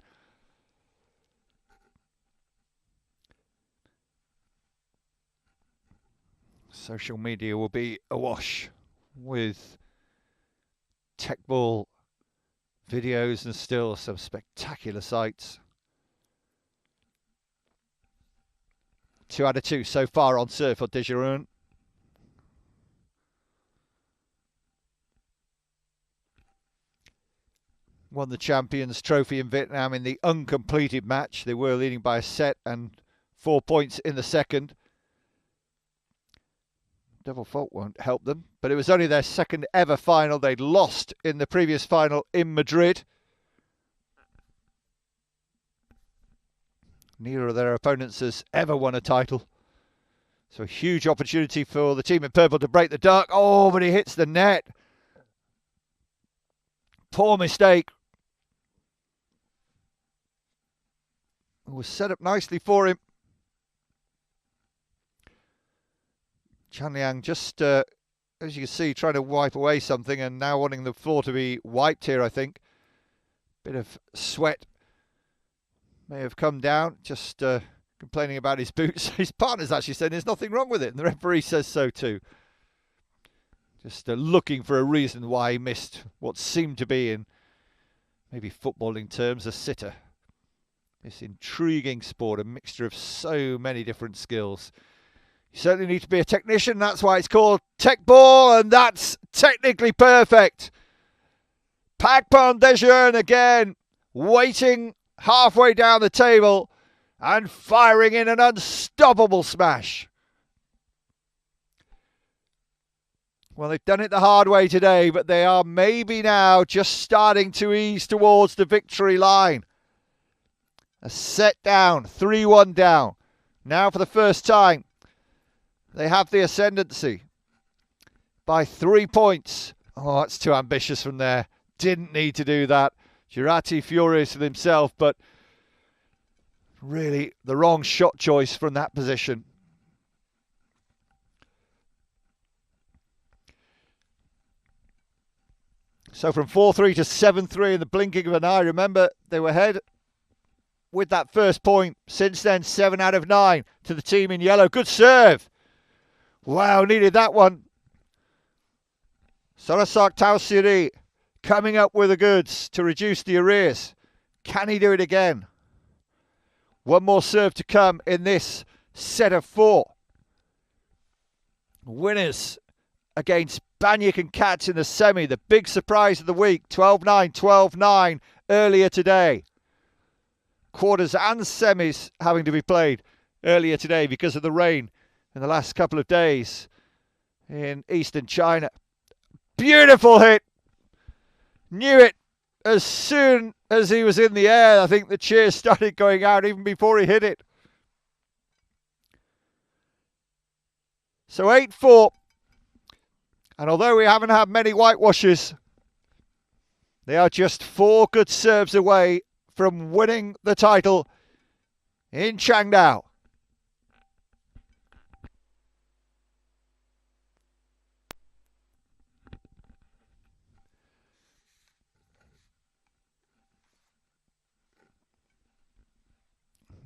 Social media will be awash with Teqball videos and still some spectacular sights. 2 out of 2 so far on serve for Dejaun. Won the Champions Trophy in Vietnam in the uncompleted match. They were leading by a set and 4 points in the second. Double fault won't help them, but it was only their second ever final. They'd lost in the previous final in Madrid. Neither of their opponents has ever won a title. So a huge opportunity for the team in purple to break the dark. Oh, but he hits the net. Poor mistake. It was set up nicely for him. Chanliang just, as you can see, trying to wipe away something and now wanting the floor to be wiped here, I think. Bit of sweat may have come down, just complaining about his boots. His partner's actually saying there's nothing wrong with it, and the referee says so too. Just looking for a reason why he missed what seemed to be, in maybe footballing terms, a sitter. This intriguing sport, a mixture of so many different skills. You certainly need to be a technician. That's why it's called Teqball, and that's technically perfect. Pakpon Dejaun again, waiting halfway down the table and firing in an unstoppable smash. Well, they've done it the hard way today, but they are maybe now just starting to ease towards the victory line. A set down, 3-1 down. Now for the first time, they have the ascendancy by 3 points. Oh, that's too ambitious from there. Didn't need to do that. Girardi furious with himself, but really the wrong shot choice from that position. So from 4-3 to 7-3 in the blinking of an eye. Remember, they were ahead with that first point. Since then, 7 out of 9 to the team in yellow. Good serve. Wow, needed that one. Sarasak Tausiri coming up with the goods to reduce the arrears. Can he do it again? One more serve to come in this set of 4. Winners against Banyik and Katz in the semi. The big surprise of the week. 12-9, 12-9 earlier today. Quarters and semis having to be played earlier today because of the rain in the last couple of days in eastern China. Beautiful hit. Knew it as soon as he was in the air. I think the cheers started going out even before he hit it. So 8-4. And although we haven't had many whitewashes, they are just 4 good serves away from winning the title in Qingdao.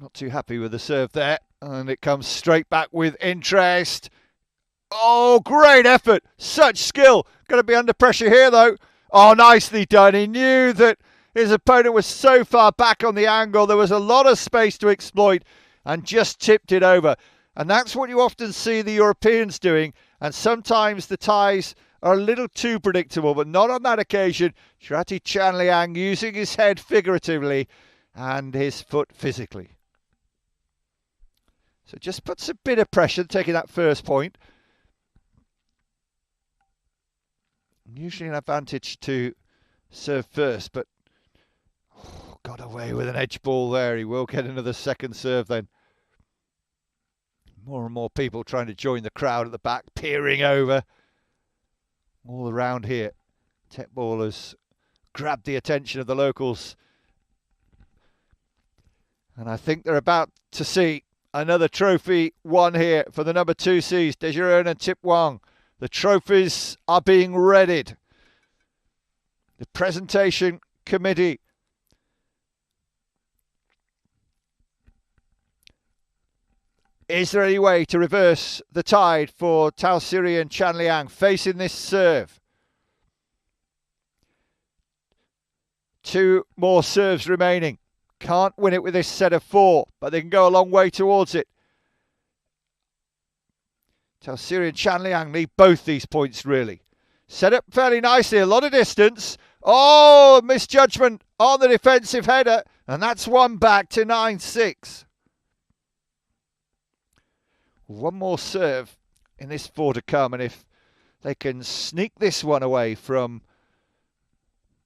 Not too happy with the serve there. And it comes straight back with interest. Oh, great effort. Such skill. Going to be under pressure here, though. Oh, nicely done. He knew that his opponent was so far back on the angle. There was a lot of space to exploit and just tipped it over. And that's what you often see the Europeans doing. And sometimes the ties are a little too predictable, but not on that occasion. Shirati Chanliang using his head figuratively and his foot physically. So just puts a bit of pressure taking that first point. Usually an advantage to serve first, but got away with an edge ball there. He will get another second serve then. More and more people trying to join the crowd at the back, peering over. All around here, Teqball has grabbed the attention of the locals. And I think they're about to see another trophy won here for the number 2 seeds, Dejiren and Tip Wang. The trophies are being readied. The presentation committee is there any way to reverse the tide for Tausiri and Chanliang facing this serve? 2 more serves remaining. Can't win it with this set of 4, but they can go a long way towards it. Tausiri and Chanliang need both these points, really. Set up fairly nicely, a lot of distance. Oh, misjudgment on the defensive header, and that's one back to 9-6. One more serve in this 4 to come, and if they can sneak this one away from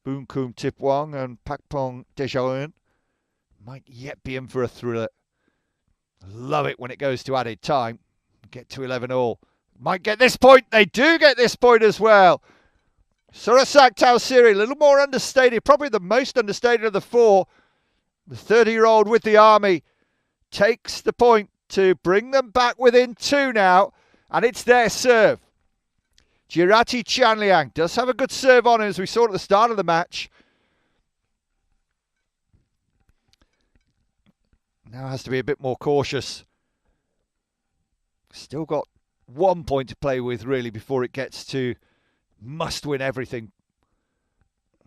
Boonkum Tipwang and Pakpong Dejaun, might yet be in for a thriller. Love it when it goes to added time. Get to 11 all. Might get this point. They do get this point as well. Surasak Tausiri, a little more understated. Probably the most understated of the 4. The 30-year-old with the army takes the point to bring them back within 2 now. And it's their serve. Jirati Chanliang does have a good serve on him, as we saw at the start of the match. Now has to be a bit more cautious. Still got 1 point to play with, really, before it gets to must win everything.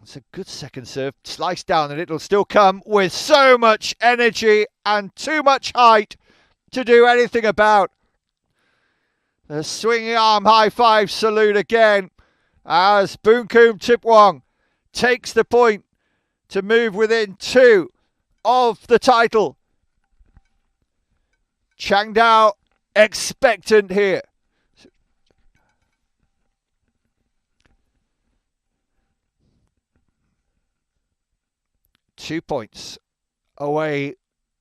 It's a good second serve. Slice down, and it'll still come with so much energy and too much height to do anything about. The swinging arm high five salute again as Boonkum Tipwang takes the point to move within 2 of the title. Qingdao expectant here. Two points away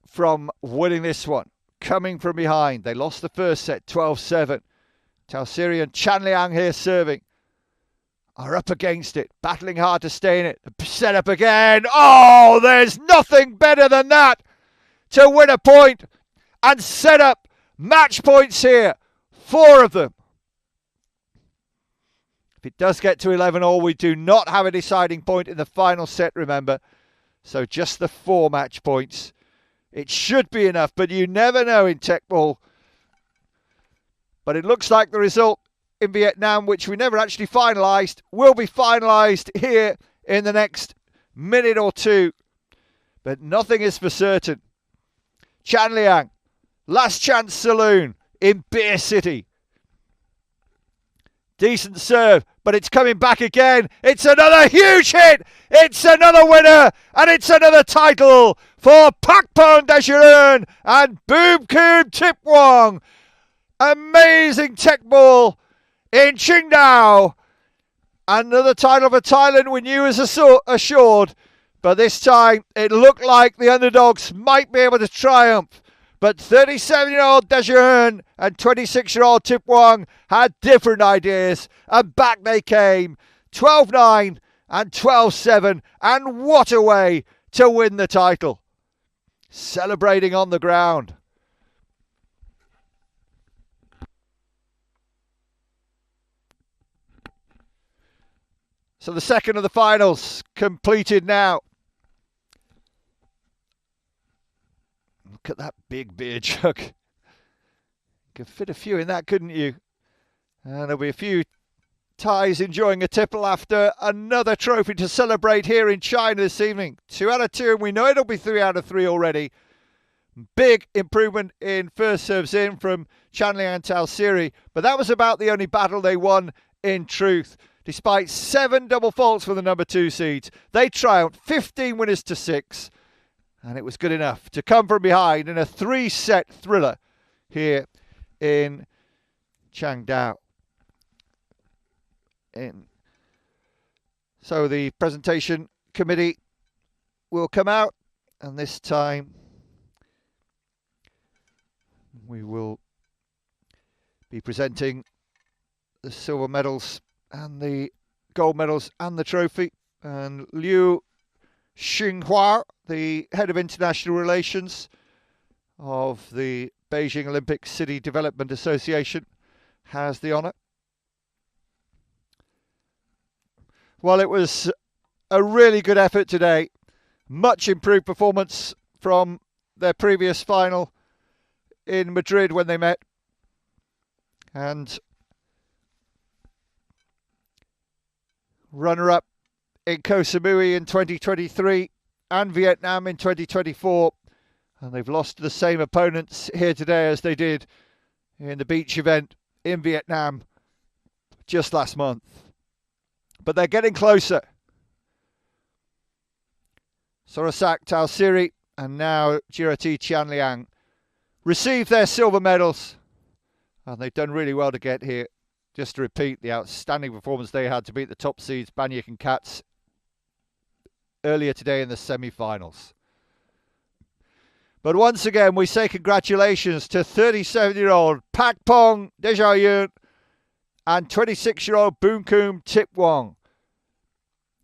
from winning this one. Coming from behind. They lost the first set 12-7. Tausiri and Chanliang here serving. Are up against it. Battling hard to stay in it. Set up again. Oh, there's nothing better than that to win a point and set up match points here. 4 of them. If it does get to 11-all, we do not have a deciding point in the final set, remember. So just the 4 match points. It should be enough, but you never know in Teqball. But it looks like the result in Vietnam, which we never actually finalised, will be finalised here in the next minute or two. But nothing is for certain. Chan Liang, Last Chance Saloon in Beer City. Decent serve, but it's coming back again. It's another huge hit. It's another winner, and it's another title for Pakpon Daejeon and Boom Koom Tip Wong. Amazing Teqball in Qingdao. Another title for Thailand we knew was assured, but this time it looked like the underdogs might be able to triumph. But 37-year-old Daejeon and 26-year-old Tip Wong had different ideas, and back they came. 12-9 and 12-7, and what a way to win the title. Celebrating on the ground. So the second of the finals completed now. Look at that big beer jug. You could fit a few in that, couldn't you? And there'll be a few Thais enjoying a tipple after another trophy to celebrate here in China this evening. 2 out of 2, and we know it'll be 3 out of 3 already. Big improvement in first serves in from Chan Liang Tao Siri, but that was about the only battle they won in truth. Despite 7 double faults for the number 2 seeds, they triumphed 15 winners to 6. And it was good enough to come from behind in a 3-set thriller here in Qingdao. So the presentation committee will come out, and this time we will be presenting the silver medals and the gold medals and the trophy. And Liu Xinghua, the head of international relations of the Beijing Olympic City Development Association, has the honour. Well, it was a really good effort today. Much improved performance from their previous final in Madrid when they met. And runner-up in Koh Samui in 2023 and Vietnam in 2024. And they've lost to the same opponents here today as they did in the beach event in Vietnam just last month. But they're getting closer. Sorasak Tao Siri and now Jirati Chan Liang received their silver medals. And they've done really well to get here. Just to repeat the outstanding performance they had to beat the top seeds, Banyak and Katz, earlier today in the semi-finals. But once again, we say congratulations to 37-year-old Pakpon Daejeon and 26-year-old Boom Koom Tip Wong.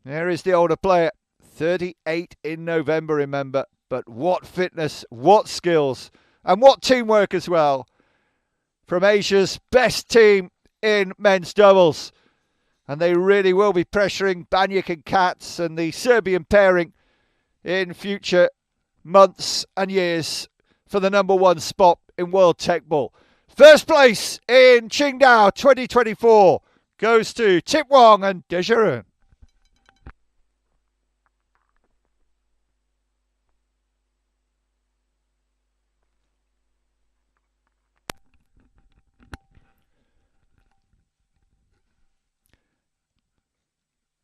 There is the older player, 38 in November, remember. But what fitness, what skills, and what teamwork as well from Asia's best team in men's doubles. And they really will be pressuring Banyak and Katz and the Serbian pairing in future months and years for the number 1 spot in World Teqball. First place in Qingdao 2024 goes to Tip Wong and Daejeon.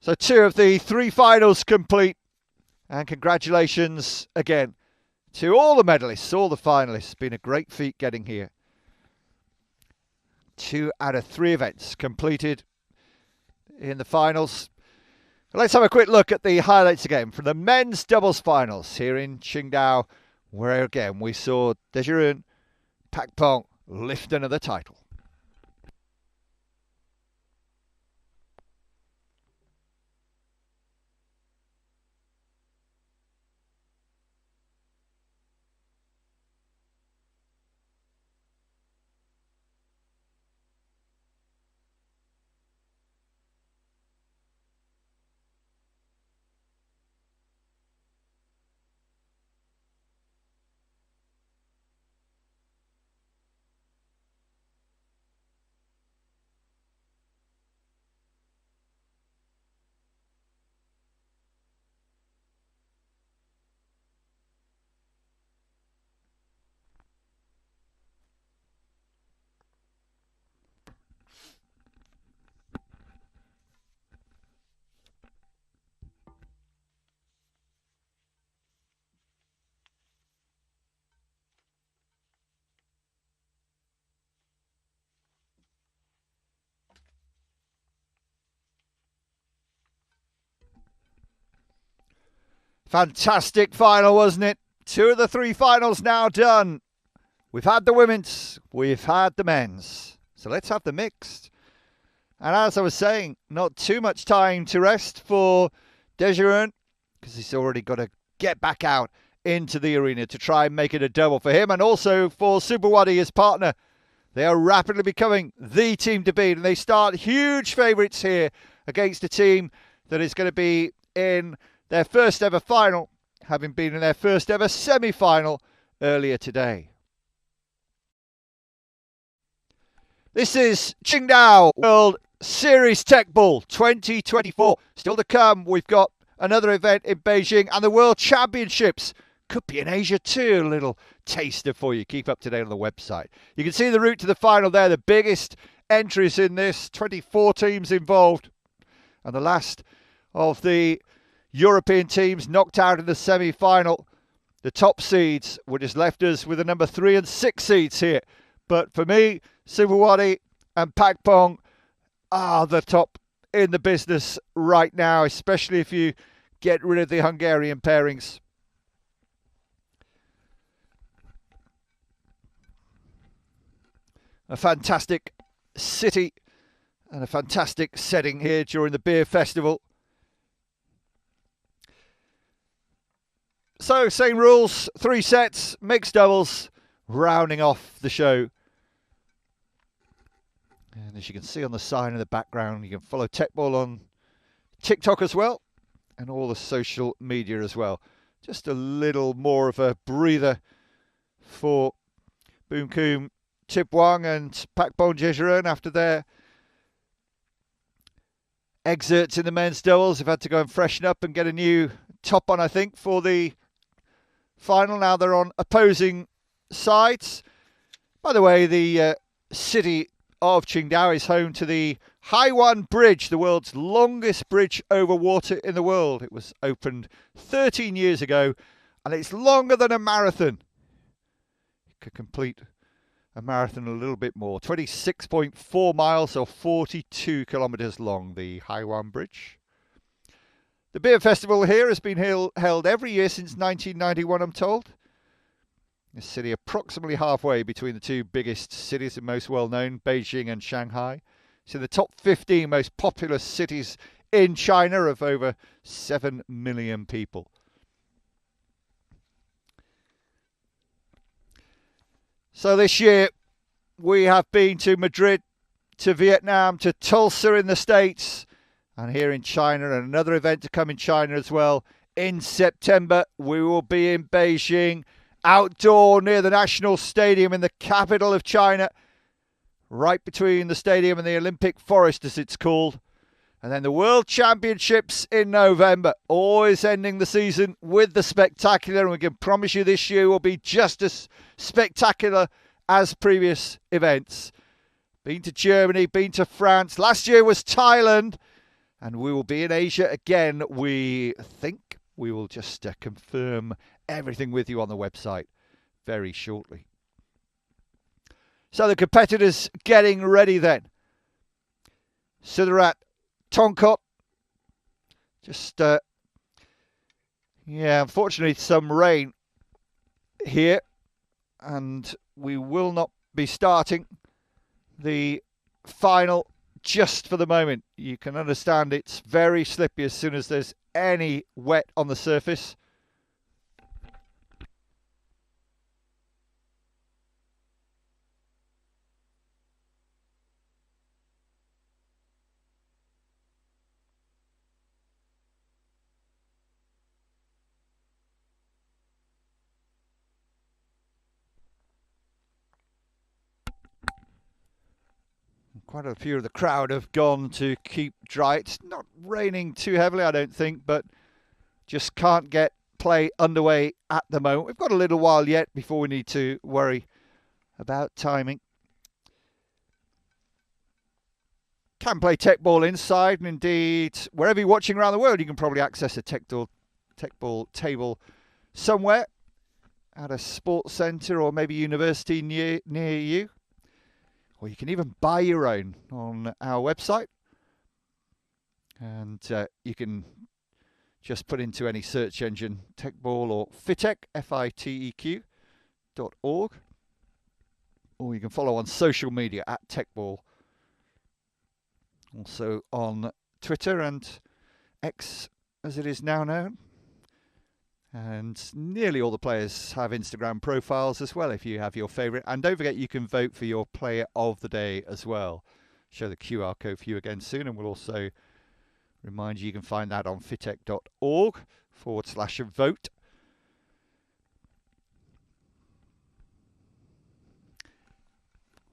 So 2 of the 3 finals complete, and congratulations again to all the medalists, all the finalists. It's been a great feat getting here. 2 out of 3 events completed in the finals. Let's have a quick look at the highlights again from the men's doubles finals here in Qingdao, where again we saw Daejeon Pakpon lift another title. Fantastic final, wasn't it? 2 of the 3 finals now done. We've had the women's, we've had the men's. So let's have the mixed. And as I was saying, not too much time to rest for Dejeron, because he's already got to get back out into the arena to try and make it a double for him, and also for Superwadi, his partner. They are rapidly becoming the team to beat, and they start huge favourites here against a team that is going to be in their first ever final, having been in their first ever semi-final earlier today. This is Qingdao World Series Teqball 2024. Still to come, we've got another event in Beijing, and the World Championships could be in Asia too. A little taster for you. Keep up to date on the website. You can see the route to the final there. The biggest entries in this, 24 teams involved. And the last of the European teams knocked out in the semi-final. The top seeds would have left us with the number 3 and 6 seeds here. But for me, Superwadi and Teqball are the top in the business right now, especially if you get rid of the Hungarian pairings. A fantastic city and a fantastic setting here during the beer festival. So, same rules, 3 sets, mixed doubles, rounding off the show. And as you can see on the sign in the background, you can follow Teqball on TikTok as well, and all the social media as well. Just a little more of a breather for Boom Koom, Tip Wang and Teqball Jejeron after their excerpts in the men's doubles. They've had to go and freshen up and get a new top on, I think, for the final. Now they're on opposing sides. By the way, the city of Qingdao is home to the Haiwan Bridge, the world's longest bridge over water in the world. It was opened 13 years ago, and it's longer than a marathon. You could complete a marathon a little bit more. 26.4 miles or 42 kilometres long, the Haiwan Bridge. The beer festival here has been held every year since 1991, I'm told. This city approximately halfway between the 2 biggest cities and most well-known, Beijing and Shanghai. It's in the top 15 most populous cities in China of over 7 million people. So this year we have been to Madrid, to Vietnam, to Tulsa in the States, and here in China, and another event to come in China as well. In September we will be in Beijing, outdoor near the National Stadium in the capital of China, right between the stadium and the Olympic Forest as it's called. And then the World Championships in November, always ending the season with the spectacular. And we can promise you this year will be just as spectacular as previous events. Been to Germany, been to France. Last year was Thailand. And we will be in Asia again. We think we will just confirm everything with you on the website very shortly. So the competitors getting ready then. So they're at Tongkot. Just, unfortunately some rain here, and we will not be starting the final just for the moment. You can understand it's very slippy as soon as there's any wet on the surface. Quite a few of the crowd have gone to keep dry. It's not raining too heavily, I don't think, but just can't get play underway at the moment. We've got a little while yet before we need to worry about timing. Can play Teqball inside, and indeed, wherever you're watching around the world, you can probably access a Teqball table somewhere at a sports centre or maybe university near you. Or you can even buy your own on our website. And you can just put into any search engine Teqball or Fiteq, FITEQ.org. Or you can follow on social media at Teqball. Also on Twitter and X, as it is now known. And nearly all the players have Instagram profiles as well if you have your favourite. And don't forget you can vote for your player of the day as well. Show the QR code for you again soon, and we'll also remind you can find that on fiteq.org/vote.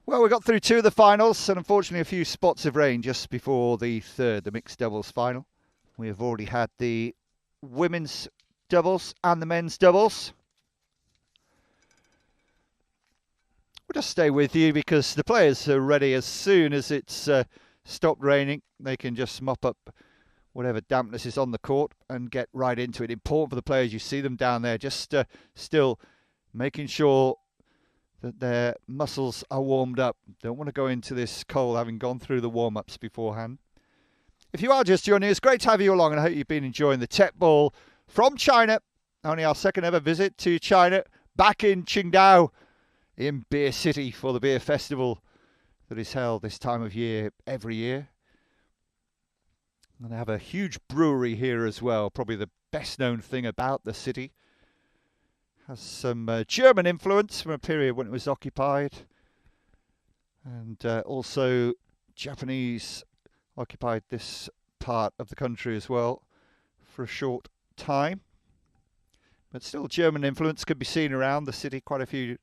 Well, we got through 2 of the finals, and unfortunately a few spots of rain just before the third, the mixed doubles final. We have already had the women's doubles and the men's doubles. We'll just stay with you because the players are ready as soon as it's stopped raining. They can just mop up whatever dampness is on the court and get right into it. Important for the players, you see them down there just still making sure that their muscles are warmed up. Don't want to go into this cold having gone through the warm-ups beforehand. If you are just joining us, great to have you along, and I hope you've been enjoying the Teqball from China. Only our second ever visit to China, back in Qingdao in Beer City for the Beer Festival that is held this time of year every year. And they have a huge brewery here as well, probably the best known thing about the city. Has some German influence from a period when it was occupied, and also Japanese occupied this part of the country as well for a short time. But still German influence can be seen around the city, quite a few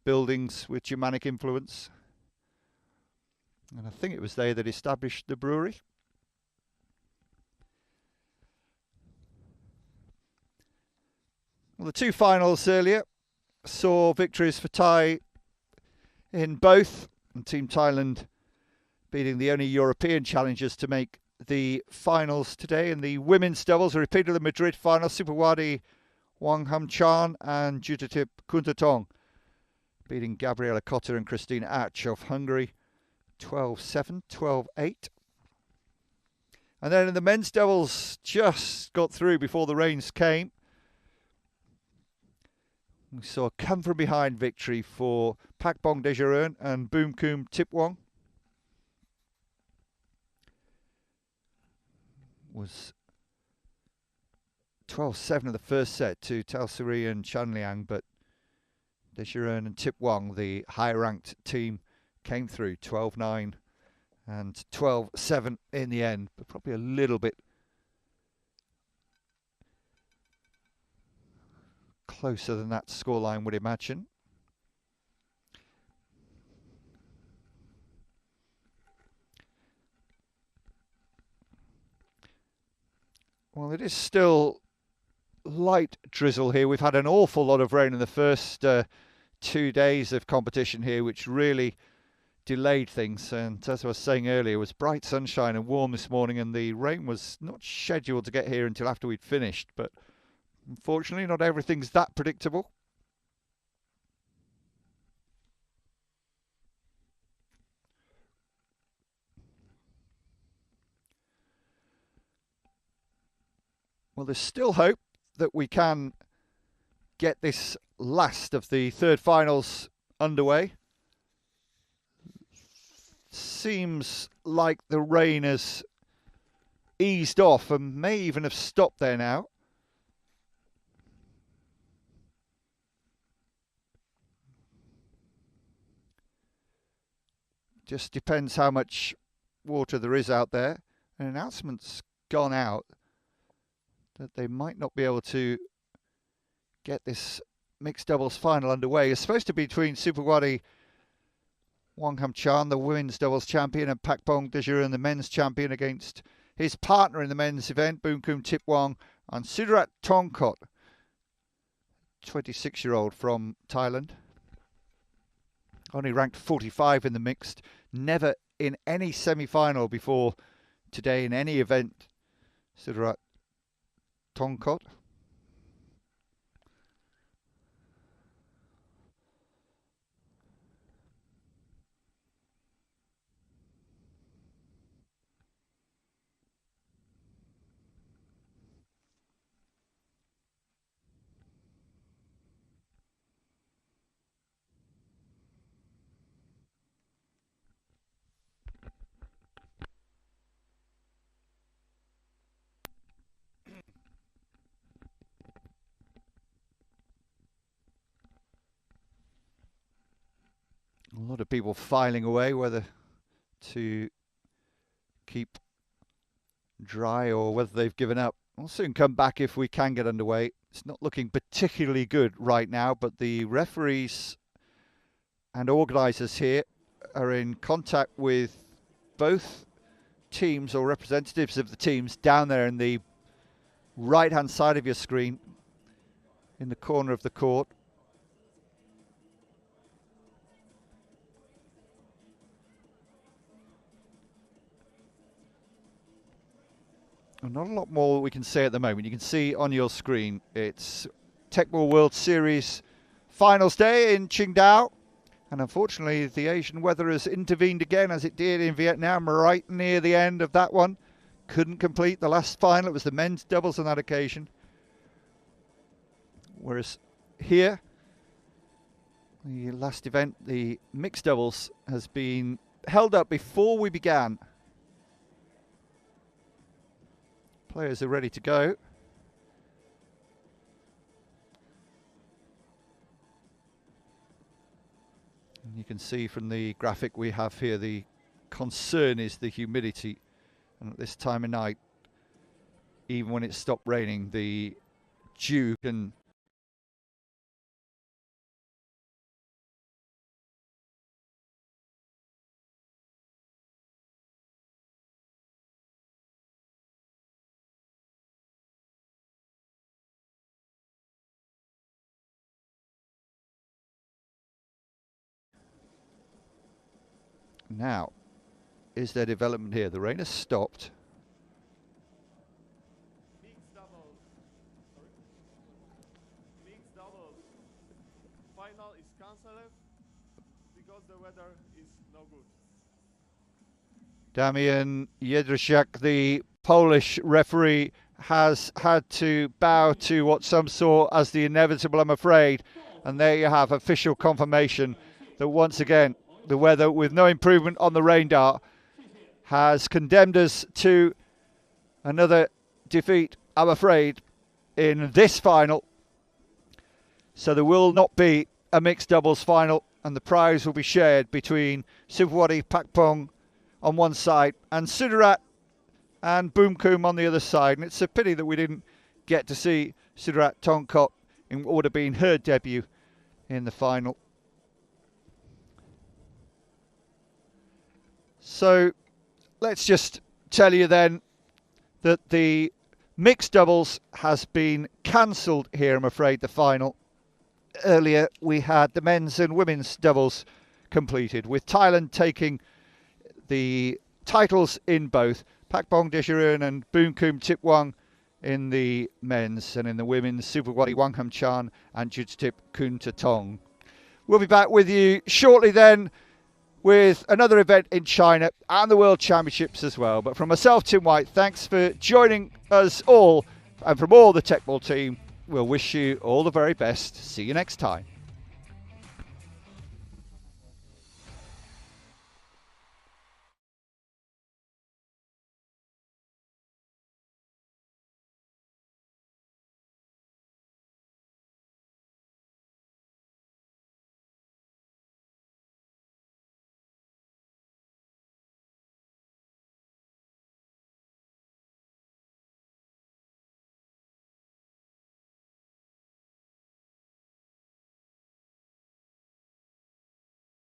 buildings with Germanic influence. And I think it was they that established the brewery. Well, the 2 finals earlier saw victories for Thai in both, and Team Thailand beating the only European challengers to make the finals today. In the women's doubles, a repeat of the Madrid final, Supawadi Wang Hamchan and Jutatip Kuntatong beating Gabriela Cotter and Christina Ach of Hungary 12-7, 12-8. And then in the men's doubles, just got through before the rains came. We saw a come from behind victory for Pakbong Dejaron and Boomkoom Tipwong. Was 12-7 in the first set to Talsuri and Chanliang, but Dejaron and Tipwong, the higher ranked team, came through 12-9 and 12-7 in the end, but probably a little bit closer than that scoreline would imagine. Well, it is still light drizzle here. We've had an awful lot of rain in the first 2 days of competition here, which really delayed things. And as I was saying earlier, it was bright sunshine and warm this morning, and the rain was not scheduled to get here until after we'd finished. But unfortunately, not everything's that predictable. Well, there's still hope that we can get this last of the third finals underway. Seems like the rain has eased off and may even have stopped there now. Just depends how much water there is out there. An announcement's gone out that they might not be able to get this mixed doubles final underway. It's supposed to be between Supawadi Wang Hamchan, the women's doubles champion, and Pakbong Dejaron, the men's champion, against his partner in the men's event, Boomkoom Tipwong, and Sudarat Tongkot, 26-year-old from Thailand. Only ranked 45 in the mixed, never in any semi-final before today in any event. Sudarat Tongkot. lot of people filing away whether to keep dry or whether they've given up. We'll soon come back if we can get underway. It's not looking particularly good right now, but the referees and organisers here are in contact with both teams or representatives of the teams down there in the right hand side of your screen in the corner of the court. And not a lot more we can say at the moment. You can see on your screen it's Teqball World Series finals day in Qingdao. And unfortunately, the Asian weather has intervened again, as it did in Vietnam right near the end of that one. Couldn't complete the last final. It was the men's doubles on that occasion. Whereas here, the last event, the mixed doubles, has been held up before we began. Players are ready to go. And you can see from the graphic we have here, the concern is the humidity. And at this time of night, even when it stopped raining, the dew can now, is there development here? The rain has stopped. Mixed doubles. Sorry? Mixed doubles. Final is cancelled because the weather is no good. Damian Jedrzejczyk, the Polish referee, has had to bow to what some saw as the inevitable, I'm afraid. And there you have official confirmation that once again, the weather, with no improvement on the rain dart, has condemned us to another defeat, I'm afraid, in this final. So there will not be a mixed doubles final, and the prize will be shared between Supawati Pakpong on one side and Sudarat and Boomkoom on the other side. And it's a pity that we didn't get to see Sudarat Tongkot in what would have been her debut in the final. So let's just tell you then that the mixed doubles has been cancelled here, I'm afraid, the final. Earlier we had the men's and women's doubles completed, with Thailand taking the titles in both. Pakpong Desirun and Boomkoom Tipwang in the men's, and in the women's, Supawati Wangham Chan and Judstip Kuntatong. We'll be back with you shortly then with another event in China and the World Championships as well. But from myself, Tim White, thanks for joining us all. And from all the Teqball team, we'll wish you all the very best. See you next time.